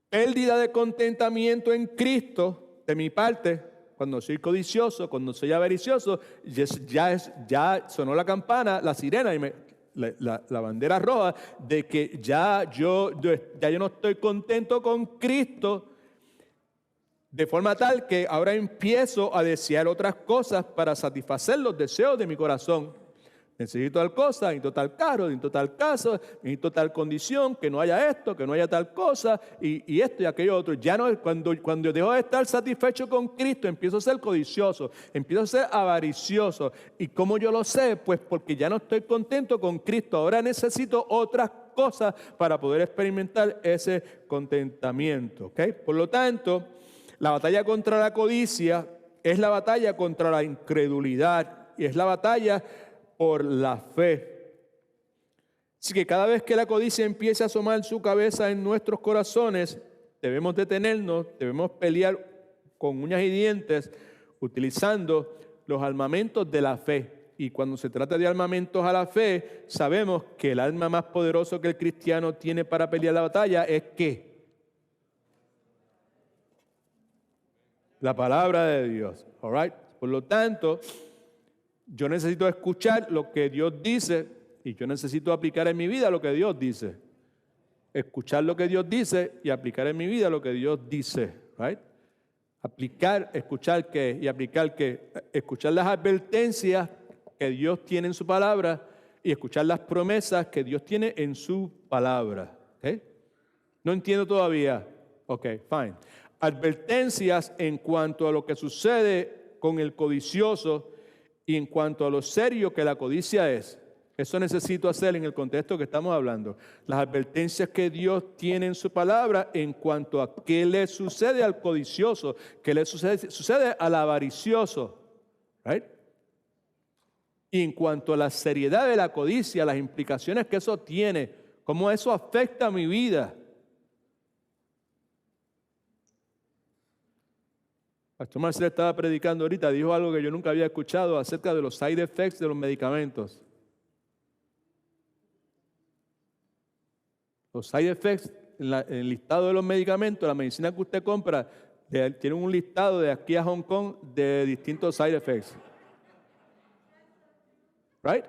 pérdida de contentamiento en Cristo de mi parte. Cuando soy codicioso, cuando soy avaricioso, ya sonó la campana, la sirena y la bandera roja de que ya yo no estoy contento con Cristo, de forma tal que ahora empiezo a desear otras cosas para satisfacer los deseos de mi corazón. Necesito tal cosa, necesito tal carro, necesito tal casa, necesito tal condición, que no haya esto, que no haya tal cosa, y esto y aquello otro. Ya no, cuando dejo de estar satisfecho con Cristo, empiezo a ser codicioso, empiezo a ser avaricioso. ¿Y cómo yo lo sé? Pues porque ya no estoy contento con Cristo. Ahora necesito otras cosas para poder experimentar ese contentamiento. ¿Okay? Por lo tanto, la batalla contra la codicia es la batalla contra la incredulidad y es la batalla por la fe. Así que cada vez que la codicia empiece a asomar su cabeza en nuestros corazones, debemos detenernos, debemos pelear con uñas y dientes utilizando los armamentos de la fe. Y cuando se trata de armamentos a la fe, sabemos que el arma más poderosa que el cristiano tiene para pelear la batalla es ¿qué? La palabra de Dios. All right? Por lo tanto, yo necesito escuchar lo que Dios dice y yo necesito aplicar en mi vida lo que Dios dice. Escuchar lo que Dios dice y aplicar en mi vida lo que Dios dice. Right? Aplicar, escuchar qué y aplicar qué. Escuchar las advertencias que Dios tiene en su palabra y escuchar las promesas que Dios tiene en su palabra. ¿Okay? No entiendo todavía. Ok, fine. Advertencias en cuanto a lo que sucede con el codicioso y en cuanto a lo serio que la codicia es. Eso necesito hacer en el contexto que estamos hablando. Las advertencias que Dios tiene en su palabra en cuanto a qué le sucede al codicioso, qué le sucede al avaricioso. Right? Y en cuanto a la seriedad de la codicia, las implicaciones que eso tiene, cómo eso afecta a mi vida. Pastor Marcel estaba predicando ahorita, dijo algo que yo nunca había escuchado acerca de los side effects de los medicamentos. Los side effects, en el listado de los medicamentos, la medicina que usted compra, tiene un listado de aquí a Hong Kong de distintos side effects. Right?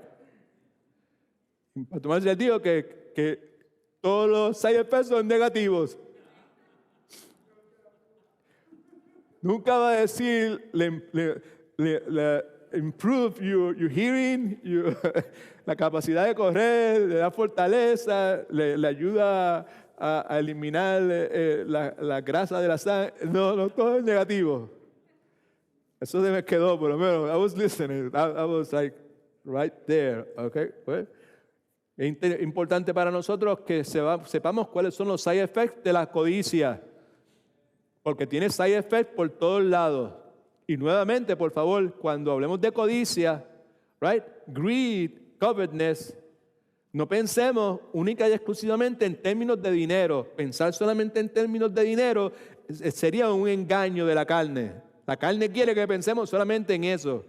Pastor Marcel dijo que todos los side effects son negativos. Nunca va a decir, improve your hearing, la capacidad de correr, le da fortaleza, le ayuda a eliminar la grasa de la sangre. No, todo es negativo. Eso se me quedó, por lo menos. I was listening. I was like right there. Okay? Pues, es importante para nosotros que sepamos cuáles son los side effects de la codicia. Porque tiene side effects por todos lados. Y nuevamente, por favor, cuando hablemos de codicia, right? Greed, covetousness, no pensemos única y exclusivamente en términos de dinero. Pensar solamente en términos de dinero sería un engaño de la carne. La carne quiere que pensemos solamente en eso.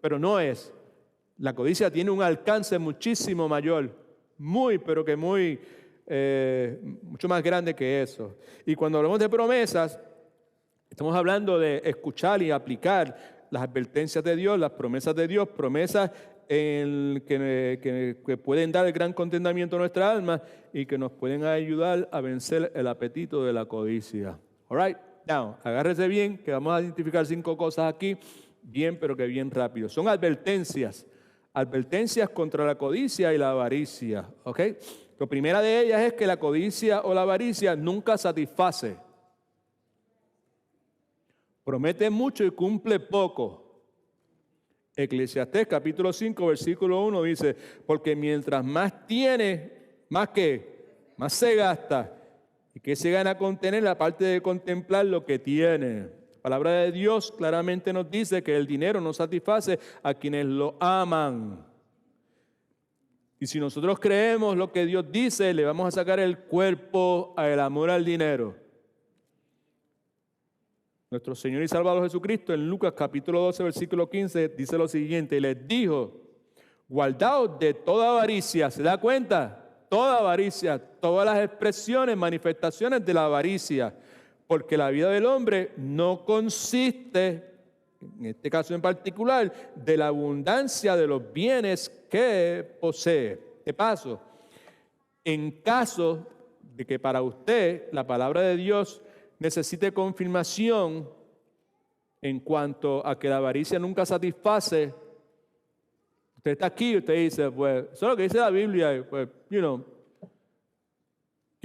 Pero no es. La codicia tiene un alcance muchísimo mayor. Pero que mucho más grande que eso. Y cuando hablamos de promesas, estamos hablando de escuchar y aplicar las advertencias de Dios, las promesas de Dios, promesas que pueden dar el gran contentamiento a nuestra alma y que nos pueden ayudar a vencer el apetito de la codicia. All right, now, agárrese bien, que vamos a identificar 5 cosas aquí, pero que bien rápido. Son advertencias contra la codicia y la avaricia, ¿ok? La primera de ellas es que la codicia o la avaricia nunca satisface. Promete mucho y cumple poco. Eclesiastés capítulo 5, versículo 1 dice, porque mientras más tiene, más se gasta. ¿Y qué se gana con tener? Aparte de contemplar lo que tiene. La palabra de Dios claramente nos dice que el dinero no satisface a quienes lo aman. Y si nosotros creemos lo que Dios dice, le vamos a sacar el cuerpo al amor al dinero. Nuestro Señor y Salvador Jesucristo en Lucas capítulo 12, versículo 15 dice lo siguiente, y les dijo, guardaos de toda avaricia. ¿Se da cuenta? Toda avaricia, todas las expresiones, manifestaciones de la avaricia, porque la vida del hombre no consiste, en este caso en particular, de la abundancia de los bienes que posee. De paso, en caso de que para usted la palabra de Dios necesite confirmación en cuanto a que la avaricia nunca satisface, usted está aquí y usted dice, pues, eso es lo que dice la Biblia, pues, give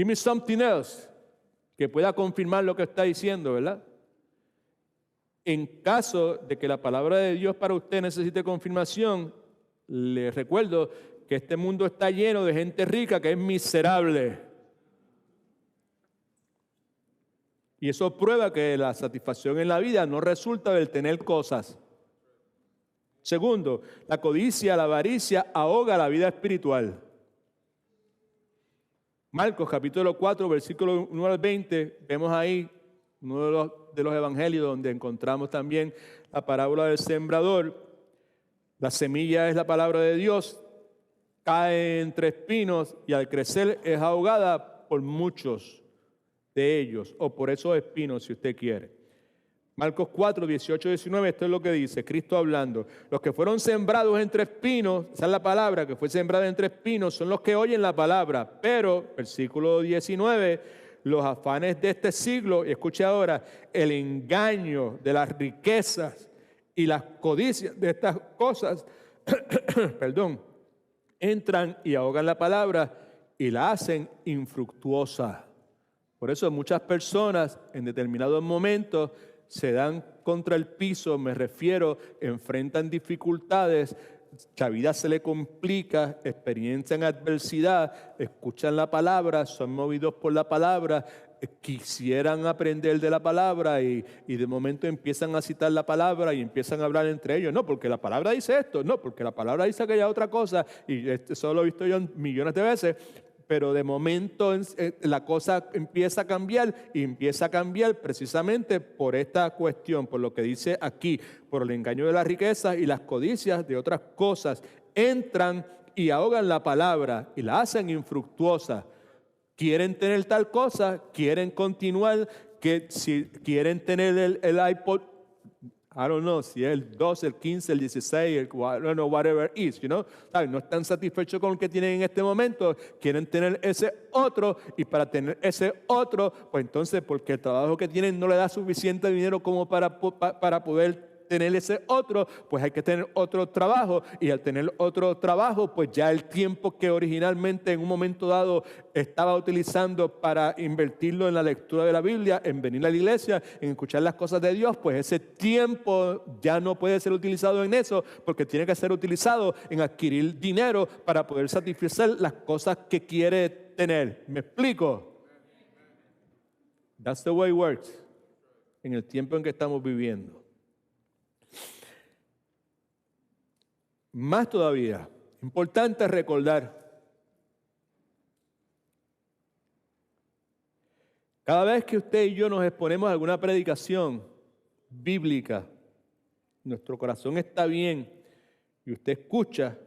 me something else que pueda confirmar lo que está diciendo, ¿verdad? En caso de que la palabra de Dios para usted necesite confirmación, le recuerdo que este mundo está lleno de gente rica que es miserable. Y eso prueba que la satisfacción en la vida no resulta del tener cosas. Segundo, la codicia, la avaricia ahoga la vida espiritual. Marcos capítulo 4, versículo 1 al 20, vemos ahí uno de los evangelios donde encontramos también la parábola del sembrador. La semilla es la palabra de Dios, cae entre espinos y al crecer es ahogada por muchos de ellos, o por esos espinos, si usted quiere. Marcos 4, 18, 19, esto es lo que dice, Cristo hablando. Los que fueron sembrados entre espinos, esa es la palabra, que fue sembrada entre espinos, son los que oyen la palabra. Pero, versículo 19, los afanes de este siglo, y escuche ahora, el engaño de las riquezas y las codicias de estas cosas, perdón, entran y ahogan la palabra y la hacen infructuosa. Por eso muchas personas en determinados momentos se dan contra el piso, me refiero, enfrentan dificultades, la vida se le complica, experiencian adversidad, escuchan la palabra, son movidos por la palabra, quisieran aprender de la palabra y de momento empiezan a citar la palabra y empiezan a hablar entre ellos. No, porque la palabra dice esto, no, porque la palabra dice aquella otra cosa, y eso lo he visto yo millones de veces. Pero de momento la cosa empieza a cambiar y empieza a cambiar precisamente por esta cuestión, por lo que dice aquí, por el engaño de las riquezas y las codicias de otras cosas. Entran y ahogan la palabra y la hacen infructuosa. Quieren tener tal cosa, quieren continuar, que si quieren tener el iPod, I don't know, si es el 12, el 15, el 16, I don't know, whatever it is, you know. No están satisfechos con lo que tienen en este momento, quieren tener ese otro, y para tener ese otro, pues entonces, porque el trabajo que tienen no le da suficiente dinero como para poder tener ese otro, pues hay que tener otro trabajo, y al tener otro trabajo, pues ya el tiempo que originalmente en un momento dado estaba utilizando para invertirlo en la lectura de la Biblia, en venir a la iglesia, en escuchar las cosas de Dios, pues ese tiempo ya no puede ser utilizado en eso, porque tiene que ser utilizado en adquirir dinero para poder satisfacer las cosas que quiere tener. ¿Me explico? That's the way it works en el tiempo en que estamos viviendo. Más todavía, importante recordar, cada vez que usted y yo nos exponemos a alguna predicación bíblica, nuestro corazón está bien y usted escucha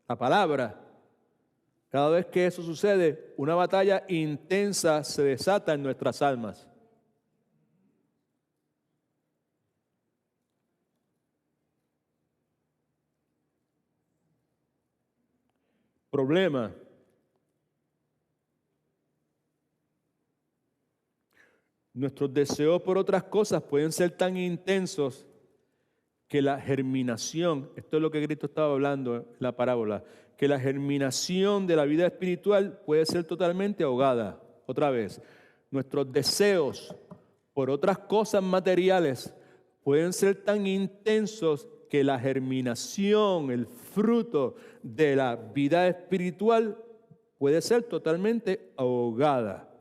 la palabra, cada vez que eso sucede, una batalla intensa se desata en nuestras almas. Problema. Nuestros deseos por otras cosas pueden ser tan intensos que la germinación, esto es lo que Cristo estaba hablando en la parábola, que la germinación de la vida espiritual puede ser totalmente ahogada. Otra vez, nuestros deseos por otras cosas materiales pueden ser tan intensos que la germinación, el fruto de la vida espiritual puede ser totalmente ahogada.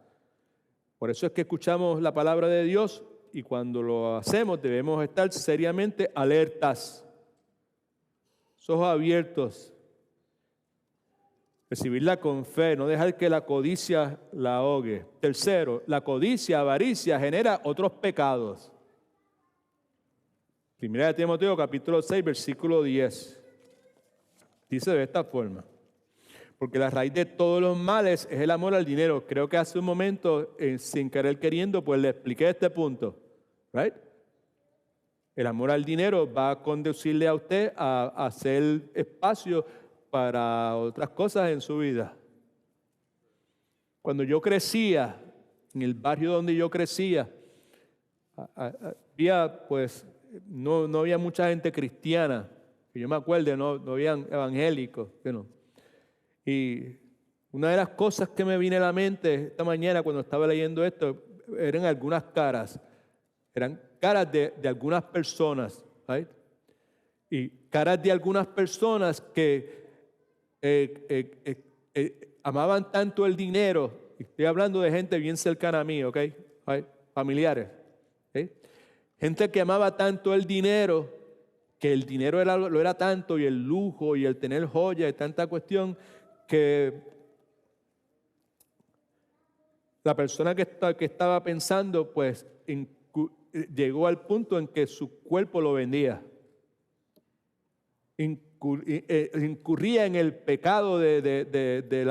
Por eso es que escuchamos la palabra de Dios y cuando lo hacemos debemos estar seriamente alertas, ojos abiertos, recibirla con fe, no dejar que la codicia la ahogue. Tercero, la codicia, avaricia genera otros pecados. Primera de Timoteo, capítulo 6, versículo 10. Dice de esta forma: porque la raíz de todos los males es el amor al dinero. Creo que hace un momento, sin querer queriendo, pues le expliqué este punto. Right? El amor al dinero va a conducirle a usted a hacer espacio para otras cosas en su vida. Cuando yo crecía, en el barrio donde yo crecía, había pues no había mucha gente cristiana, que yo me acuerdo, no habían evangélicos, y una de las cosas que me vino a la mente esta mañana cuando estaba leyendo esto, eran algunas caras, eran caras de algunas personas, right? Y caras de algunas personas que amaban tanto el dinero, y estoy hablando de gente bien cercana a mí, ¿ok? Right? Familiares, ¿okay? Gente que amaba tanto el dinero, que el dinero lo era tanto, y el lujo, y el tener joyas, y tanta cuestión, que la persona que estaba pensando, pues, llegó al punto en que su cuerpo lo vendía. incurría en el pecado del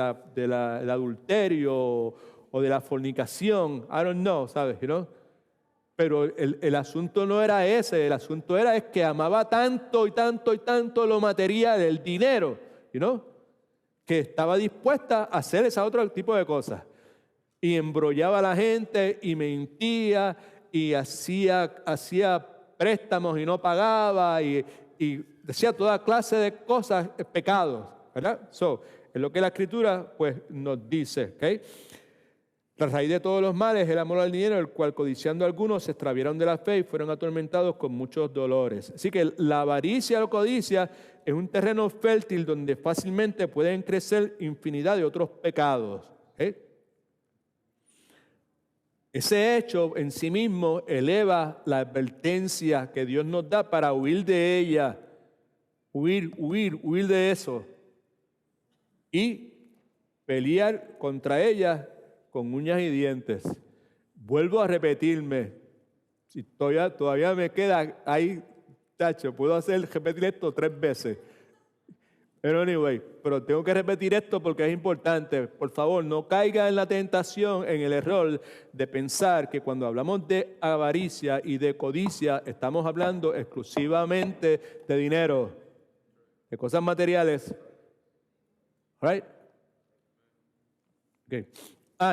adulterio o de la fornicación. I don't know, ¿sabes? Pero el asunto no era ese, el asunto era que amaba tanto y tanto y tanto lo material, el dinero, que estaba dispuesta a hacer ese otro tipo de cosas. Y embrollaba a la gente y mentía y hacía préstamos y no pagaba y decía toda clase de cosas, pecados, ¿verdad? Es lo que la Escritura pues nos dice, ¿ok? La raíz de todos los males es el amor al dinero, el cual codiciando algunos se extraviaron de la fe y fueron atormentados con muchos dolores. Así que la avaricia o la codicia es un terreno fértil donde fácilmente pueden crecer infinidad de otros pecados. Ese hecho en sí mismo eleva la advertencia que Dios nos da para huir de ella, huir de eso y pelear contra ella con uñas y dientes. Vuelvo a repetirme, si todavía me queda ahí, tacho, puedo repetir esto 3 veces. Pero anyway, pero tengo que repetir esto porque es importante. Por favor, no caiga en la tentación, en el error de pensar que cuando hablamos de avaricia y de codicia, estamos hablando exclusivamente de dinero, de cosas materiales. Right? Okay.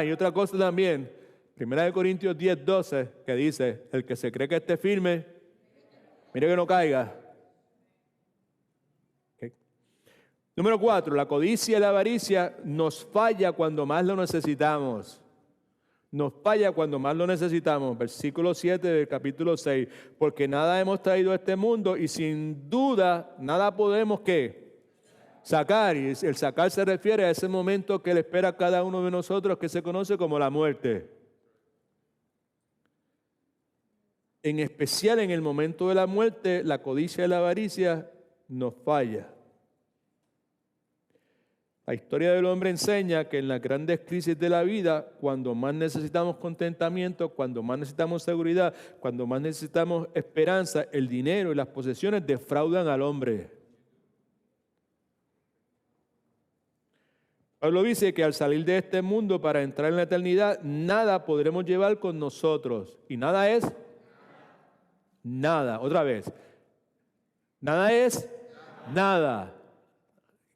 Y otra cosa también, 1 Corintios 10:12, que dice, el que se cree que esté firme, mire que no caiga. Okay. Número 4, la codicia y la avaricia nos falla cuando más lo necesitamos. Nos falla cuando más lo necesitamos. Versículo 7 del capítulo 6, porque nada hemos traído a este mundo y sin duda nada podemos, ¿qué? Sacar, y el sacar se refiere a ese momento que le espera a cada uno de nosotros que se conoce como la muerte. En especial en el momento de la muerte, la codicia y la avaricia nos falla. La historia del hombre enseña que en las grandes crisis de la vida, cuando más necesitamos contentamiento, cuando más necesitamos seguridad, cuando más necesitamos esperanza, el dinero y las posesiones defraudan al hombre. Pablo dice que al salir de este mundo para entrar en la eternidad, nada podremos llevar con nosotros. ¿Y nada es? Nada. Otra vez. Nada es nada.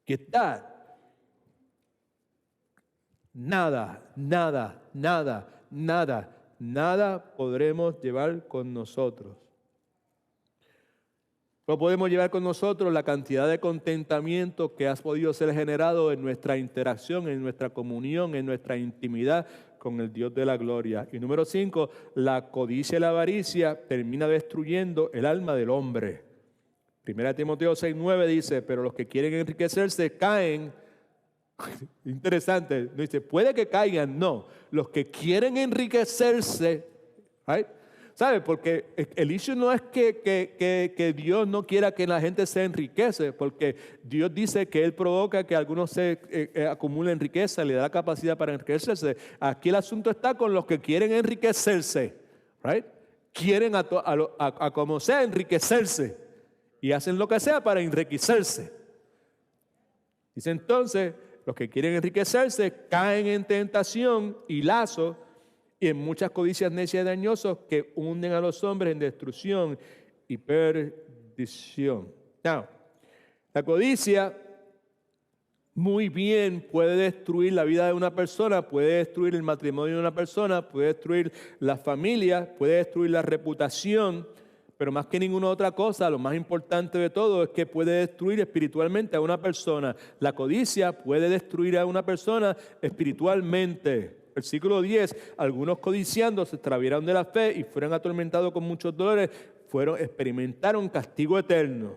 ¿Qué está? Nada podremos llevar con nosotros. No podemos llevar con nosotros la cantidad de contentamiento que ha podido ser generado en nuestra interacción, en nuestra comunión, en nuestra intimidad con el Dios de la gloria. Y número 5, la codicia y la avaricia termina destruyendo el alma del hombre. 1 Timoteo 6:9 dice, pero los que quieren enriquecerse caen. Interesante, no dice, puede que caigan, no. Los que quieren enriquecerse, right? ¿Sabe? Porque el issue no es que Dios no quiera que la gente se enriquece, porque Dios dice que Él provoca que algunos se acumulen riqueza, le da la capacidad para enriquecerse. Aquí el asunto está con los que quieren enriquecerse, right? Quieren a como sea enriquecerse y hacen lo que sea para enriquecerse. Dice entonces, los que quieren enriquecerse caen en tentación y lazo y en muchas codicias necias y dañosas que hunden a los hombres en destrucción y perdición. Now, la codicia muy bien puede destruir la vida de una persona, puede destruir el matrimonio de una persona, puede destruir la familia, puede destruir la reputación, pero más que ninguna otra cosa, lo más importante de todo es que puede destruir espiritualmente a una persona. La codicia puede destruir a una persona espiritualmente. Versículo 10, algunos codiciando se extraviaron de la fe y fueron atormentados con muchos dolores, experimentaron castigo eterno.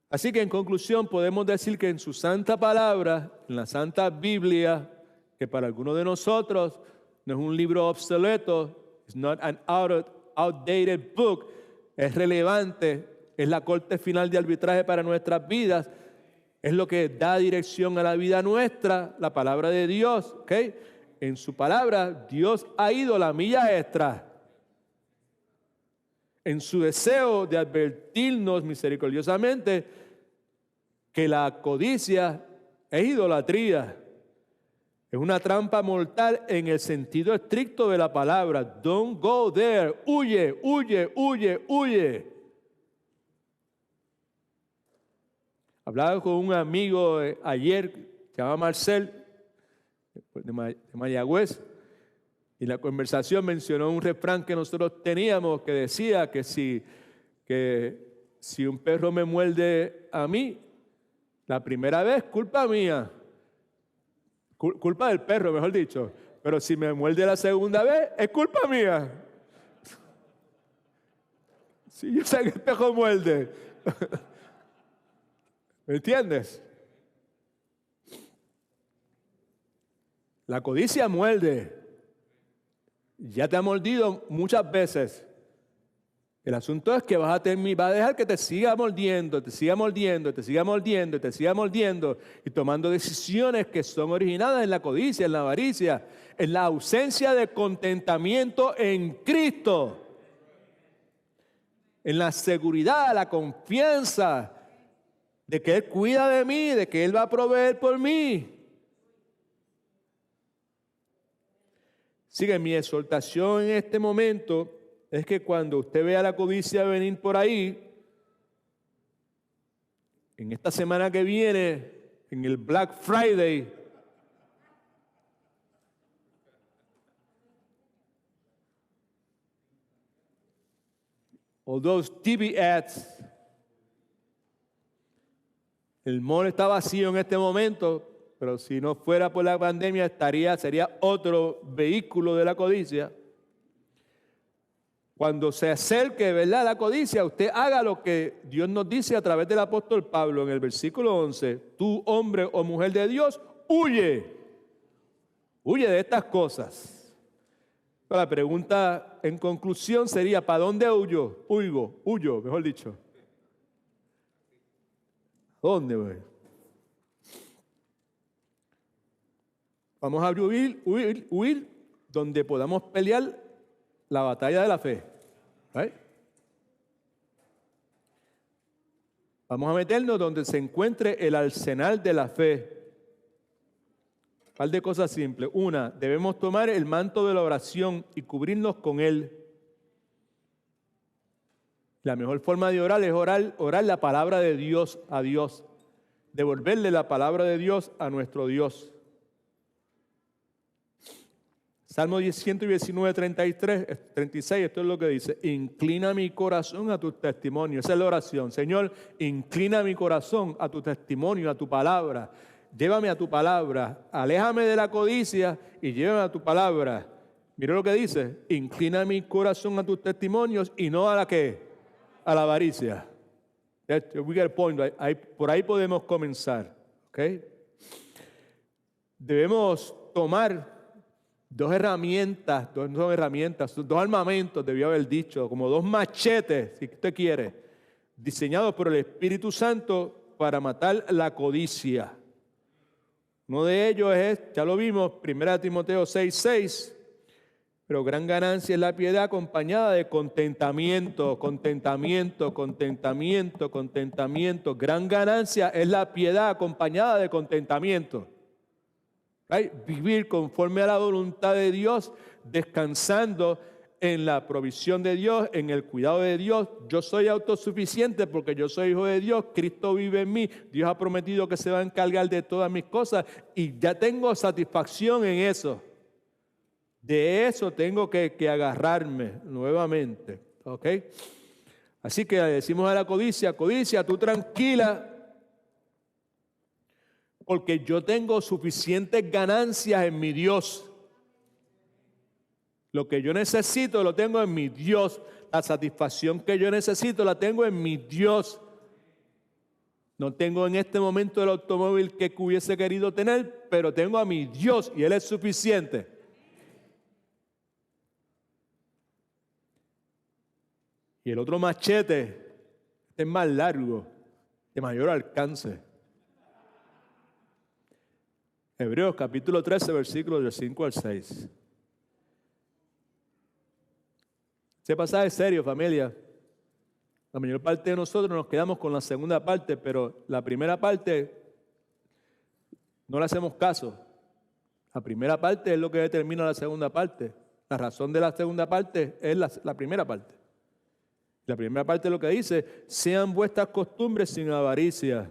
Así que en conclusión podemos decir que en su santa palabra, en la santa Biblia, que para algunos de nosotros no es un libro obsoleto, it's not an outdated book, es relevante, es la corte final de arbitraje para nuestras vidas, es lo que da dirección a la vida nuestra, la palabra de Dios, ¿ok? En su palabra, Dios ha ido la milla extra. en su deseo de advertirnos misericordiosamente que la codicia es idolatría. Es una trampa mortal en el sentido estricto de la palabra. Don't go there. Huye, huye, huye, huye. Hablaba con un amigo ayer, se llama Marcel, de Mayagüez, y la conversación mencionó un refrán que nosotros teníamos que decía que si un perro me muerde a mí, la primera vez, culpa mía. Culpa del perro, mejor dicho. Pero si me muerde la segunda vez, es culpa mía. Si yo sé que el perro muerde. ¿Me entiendes? La codicia muerde. Ya te ha mordido muchas veces. El asunto es que vas a dejar que te siga mordiendo, te siga mordiendo, te siga mordiendo, te siga mordiendo y tomando decisiones que son originadas en la codicia, en la avaricia, en la ausencia de contentamiento en Cristo, en la seguridad, la confianza de que Él cuida de mí, de que Él va a proveer por mí. Sigue, mi exhortación en este momento es que cuando usted vea la codicia venir por ahí, en esta semana que viene, en el Black Friday, o those TV ads, el mall está vacío en este momento, pero si no fuera por la pandemia sería otro vehículo de la codicia. Cuando se acerque, ¿verdad?, la codicia, usted haga lo que Dios nos dice a través del apóstol Pablo en el versículo 11. Tú, hombre o mujer de Dios, huye. Huye de estas cosas. Pero la pregunta en conclusión sería, ¿para dónde huyo? Huyo, mejor dicho. ¿Dónde voy? Vamos a huir donde podamos pelear la batalla de la fe. ¿Right? Vamos a meternos donde se encuentre el arsenal de la fe. Un par de cosas simples. Una, debemos tomar el manto de la oración y cubrirnos con él. La mejor forma de orar es orar la palabra de Dios a Dios. Devolverle la palabra de Dios a nuestro Dios. Salmo 119, 36, esto es lo que dice. Inclina mi corazón a tus testimonios. Esa es la oración. Señor, inclina mi corazón a tu testimonio, a tu palabra. Llévame a tu palabra. Aléjame de la codicia y llévame a tu palabra. Mira lo que dice. Inclina mi corazón a tus testimonios y no a la ¿qué? A la avaricia. We get a point. Por ahí podemos comenzar. ¿Okay? Debemos tomar dos armamentos, debió haber dicho, como dos machetes, si usted quiere, diseñados por el Espíritu Santo para matar la codicia. Uno de ellos es, ya lo vimos, 1 Timoteo 6:6, pero gran ganancia es la piedad acompañada de contentamiento. Gran ganancia es la piedad acompañada de contentamiento. Right? Vivir conforme a la voluntad de Dios, descansando en la provisión de Dios, en el cuidado de Dios. Yo soy autosuficiente porque yo soy hijo de Dios, Cristo vive en mí, Dios ha prometido que se va a encargar de todas mis cosas y ya tengo satisfacción en eso. De eso tengo que agarrarme nuevamente. ¿Ok? Así que le decimos a la codicia, tú tranquila, porque yo tengo suficientes ganancias en mi Dios. Lo que yo necesito lo tengo en mi Dios. La satisfacción que yo necesito la tengo en mi Dios. No tengo en este momento el automóvil que hubiese querido tener, pero tengo a mi Dios y Él es suficiente. Y el otro machete es más largo, de mayor alcance. Hebreos capítulo 13, versículos del 5 al 6. Ese pasaje es serio, familia. La mayor parte de nosotros nos quedamos con la segunda parte, pero la primera parte no le hacemos caso. La primera parte es lo que determina la segunda parte. La razón de la segunda parte es la primera parte. La primera parte es lo que dice: sean vuestras costumbres sin avaricia.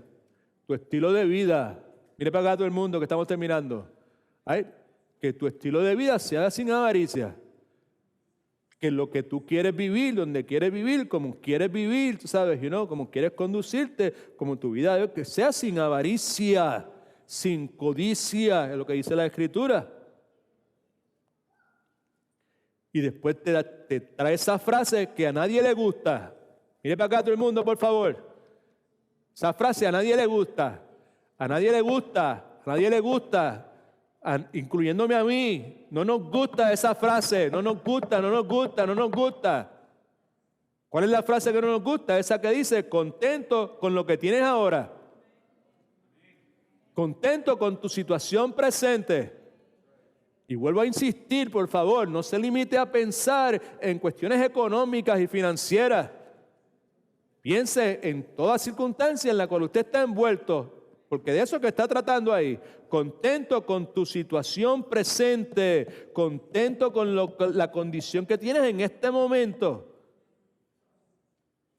Tu estilo de vida. Mire para acá todo el mundo que estamos terminando. Ay, que tu estilo de vida sea sin avaricia. Que lo que tú quieres vivir, donde quieres vivir, como quieres vivir, tú sabes, como quieres conducirte, como tu vida, que sea sin avaricia, sin codicia, es lo que dice la Escritura. Y después te trae esa frase que a nadie le gusta. Mire para acá todo el mundo, por favor. Esa frase a nadie le gusta. A nadie le gusta. A nadie le gusta. Incluyéndome a mí. No nos gusta esa frase. No nos gusta, no nos gusta, no nos gusta. ¿Cuál es la frase que no nos gusta? Esa que dice: contento con lo que tienes ahora. Contento con tu situación presente. Y vuelvo a insistir, por favor, no se limite a pensar en cuestiones económicas y financieras. Piense en toda circunstancia en la cual usted está envuelto, porque de eso que está tratando ahí. Contento con tu situación presente, contento con la condición que tienes en este momento.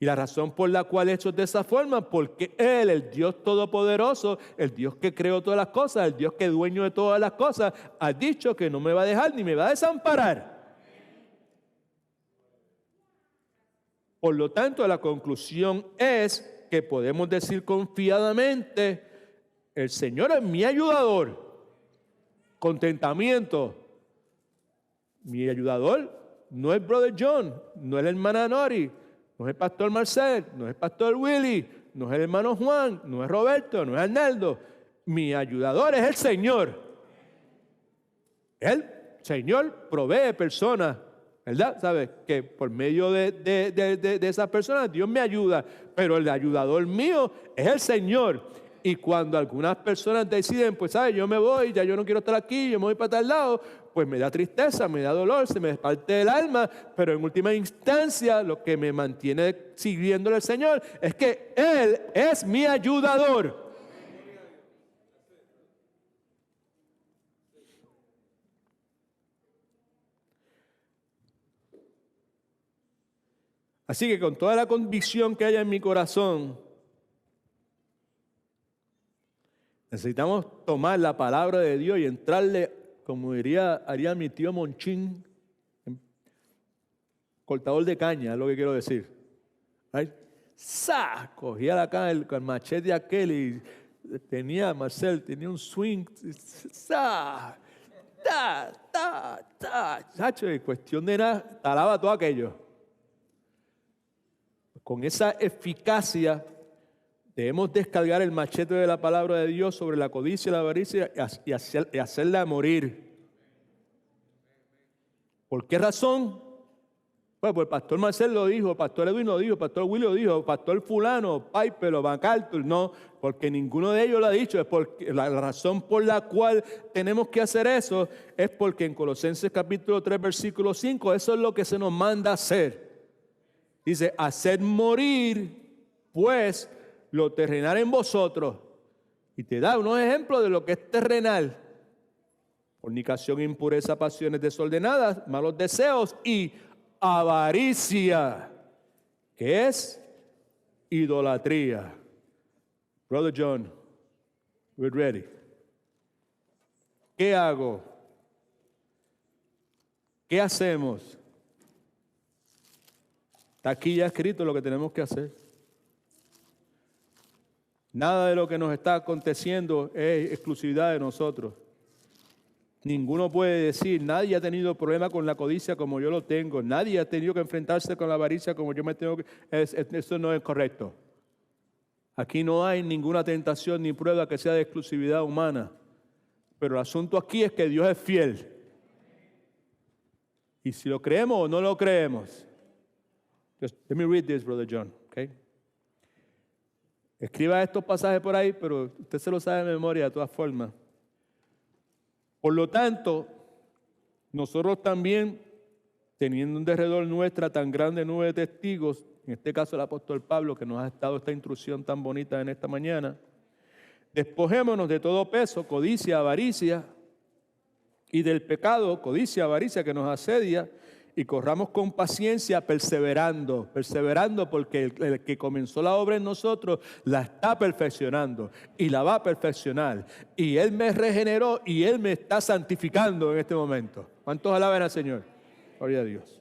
Y la razón por la cual he hecho de esa forma, porque Él, el Dios Todopoderoso, el Dios que creó todas las cosas, el Dios que es dueño de todas las cosas, ha dicho que no me va a dejar ni me va a desamparar. Por lo tanto, la conclusión es que podemos decir confiadamente: el Señor es mi ayudador. Contentamiento. Mi ayudador no es Brother John, no es la hermana Nori, no es el pastor Marcel, no es el pastor Willy, no es el hermano Juan, no es Roberto, no es Arnaldo. Mi ayudador es el Señor. El Señor provee personas, ¿verdad? ¿Sabes? Que por medio de esas personas Dios me ayuda, pero el ayudador mío es el Señor. Y cuando algunas personas deciden, pues, ¿sabes? Yo me voy, ya yo no quiero estar aquí, yo me voy para tal lado, pues me da tristeza, me da dolor, se me parte el alma, pero en última instancia lo que me mantiene sirviéndole al Señor es que Él es mi ayudador. Así que con toda la convicción que haya en mi corazón, necesitamos tomar la palabra de Dios y entrarle, como haría mi tío Monchín, cortador de caña, es lo que quiero decir. Right? ¡Sa! Cogía la caña, el machete aquel y Marcel tenía un swing. ¡Sa! ¡Ta! ¡Ta! ¡Ta! Chacho, en cuestión de nada, talaba todo aquello. Con esa eficacia debemos descargar el machete de la palabra de Dios sobre la codicia y la avaricia y hacerla morir. ¿Por qué razón? Pues el pastor Marcel lo dijo, el pastor Edwin lo dijo, el pastor Willy lo dijo, el pastor fulano, Piper o MacArthur, no, porque ninguno de ellos lo ha dicho. Es porque la razón por la cual tenemos que hacer eso es porque en Colosenses capítulo 3 versículo 5 eso es lo que se nos manda hacer. Dice: hacer morir pues lo terrenal en vosotros. Y te da unos ejemplos de lo que es terrenal: fornicación, impureza, pasiones desordenadas, malos deseos y avaricia, que es idolatría. Brother John, we're ready. ¿Qué hago? ¿Qué hacemos? Está aquí ya escrito lo que tenemos que hacer. Nada de lo que nos está aconteciendo es exclusividad de nosotros. Ninguno puede decir: nadie ha tenido problema con la codicia como yo lo tengo. Nadie ha tenido que enfrentarse con la avaricia como yo me tengo que... Eso no es correcto. Aquí no hay ninguna tentación ni prueba que sea de exclusividad humana. Pero el asunto aquí es que Dios es fiel. Y si lo creemos o no lo creemos. Just let me read this, Brother John. Okay? Escriba estos pasajes por ahí, pero usted se lo sabe de memoria de todas formas. Por lo tanto, nosotros también teniendo en derredor nuestra tan grande nube de testigos, en este caso el apóstol Pablo, que nos ha dado esta instrucción tan bonita en esta mañana, despojémonos de todo peso, codicia, avaricia, y del pecado, codicia, avaricia, que nos asedia, y corramos con paciencia, perseverando porque el que comenzó la obra en nosotros la está perfeccionando y la va a perfeccionar. Y Él me regeneró y Él me está santificando en este momento. ¿Cuántos alaban al Señor? Gloria a Dios.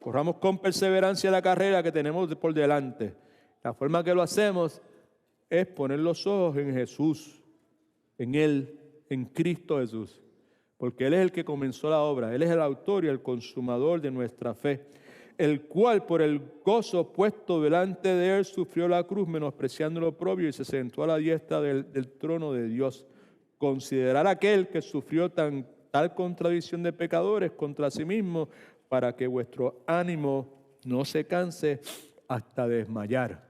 Corramos con perseverancia la carrera que tenemos por delante. La forma que lo hacemos es poner los ojos en Jesús, en Él, en Cristo Jesús. Porque Él es el que comenzó la obra, Él es el autor y el consumador de nuestra fe, el cual por el gozo puesto delante de Él sufrió la cruz, menospreciando lo propio, y se sentó a la diestra del trono de Dios. Considerar aquel que sufrió tal contradicción de pecadores contra sí mismo, para que vuestro ánimo no se canse hasta desmayar.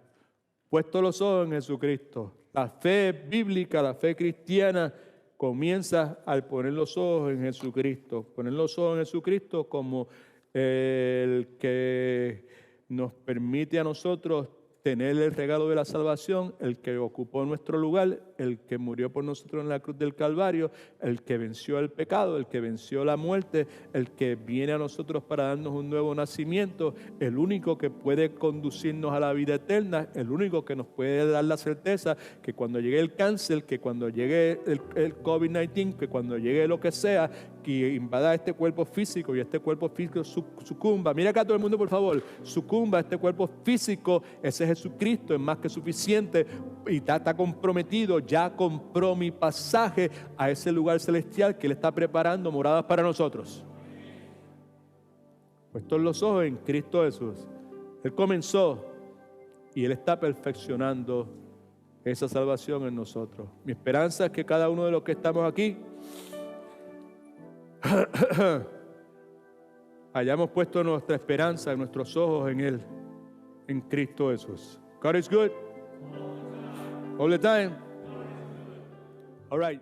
Puesto los ojos en Jesucristo, la fe bíblica, la fe cristiana, comienza al poner los ojos en Jesucristo. Poner los ojos en Jesucristo como el que nos permite a nosotros tener el regalo de la salvación, el que ocupó nuestro lugar, el que murió por nosotros en la cruz del Calvario, el que venció el pecado, el que venció la muerte, el que viene a nosotros para darnos un nuevo nacimiento, el único que puede conducirnos a la vida eterna, el único que nos puede dar la certeza que cuando llegue el cáncer, que cuando llegue el COVID-19, que cuando llegue lo que sea, que invada este cuerpo físico y este cuerpo físico sucumba. Mira acá todo el mundo, por favor. Sucumba este cuerpo físico. Ese Jesucristo es más que suficiente y está comprometido. Ya compró mi pasaje a ese lugar celestial que Él está preparando moradas para nosotros. Puestos los ojos en Cristo Jesús. Él comenzó y Él está perfeccionando esa salvación en nosotros. Mi esperanza es que cada uno de los que estamos aquí hayamos puesto nuestra esperanza, nuestros ojos en Él, en Cristo Jesús. God is good all the time. All right.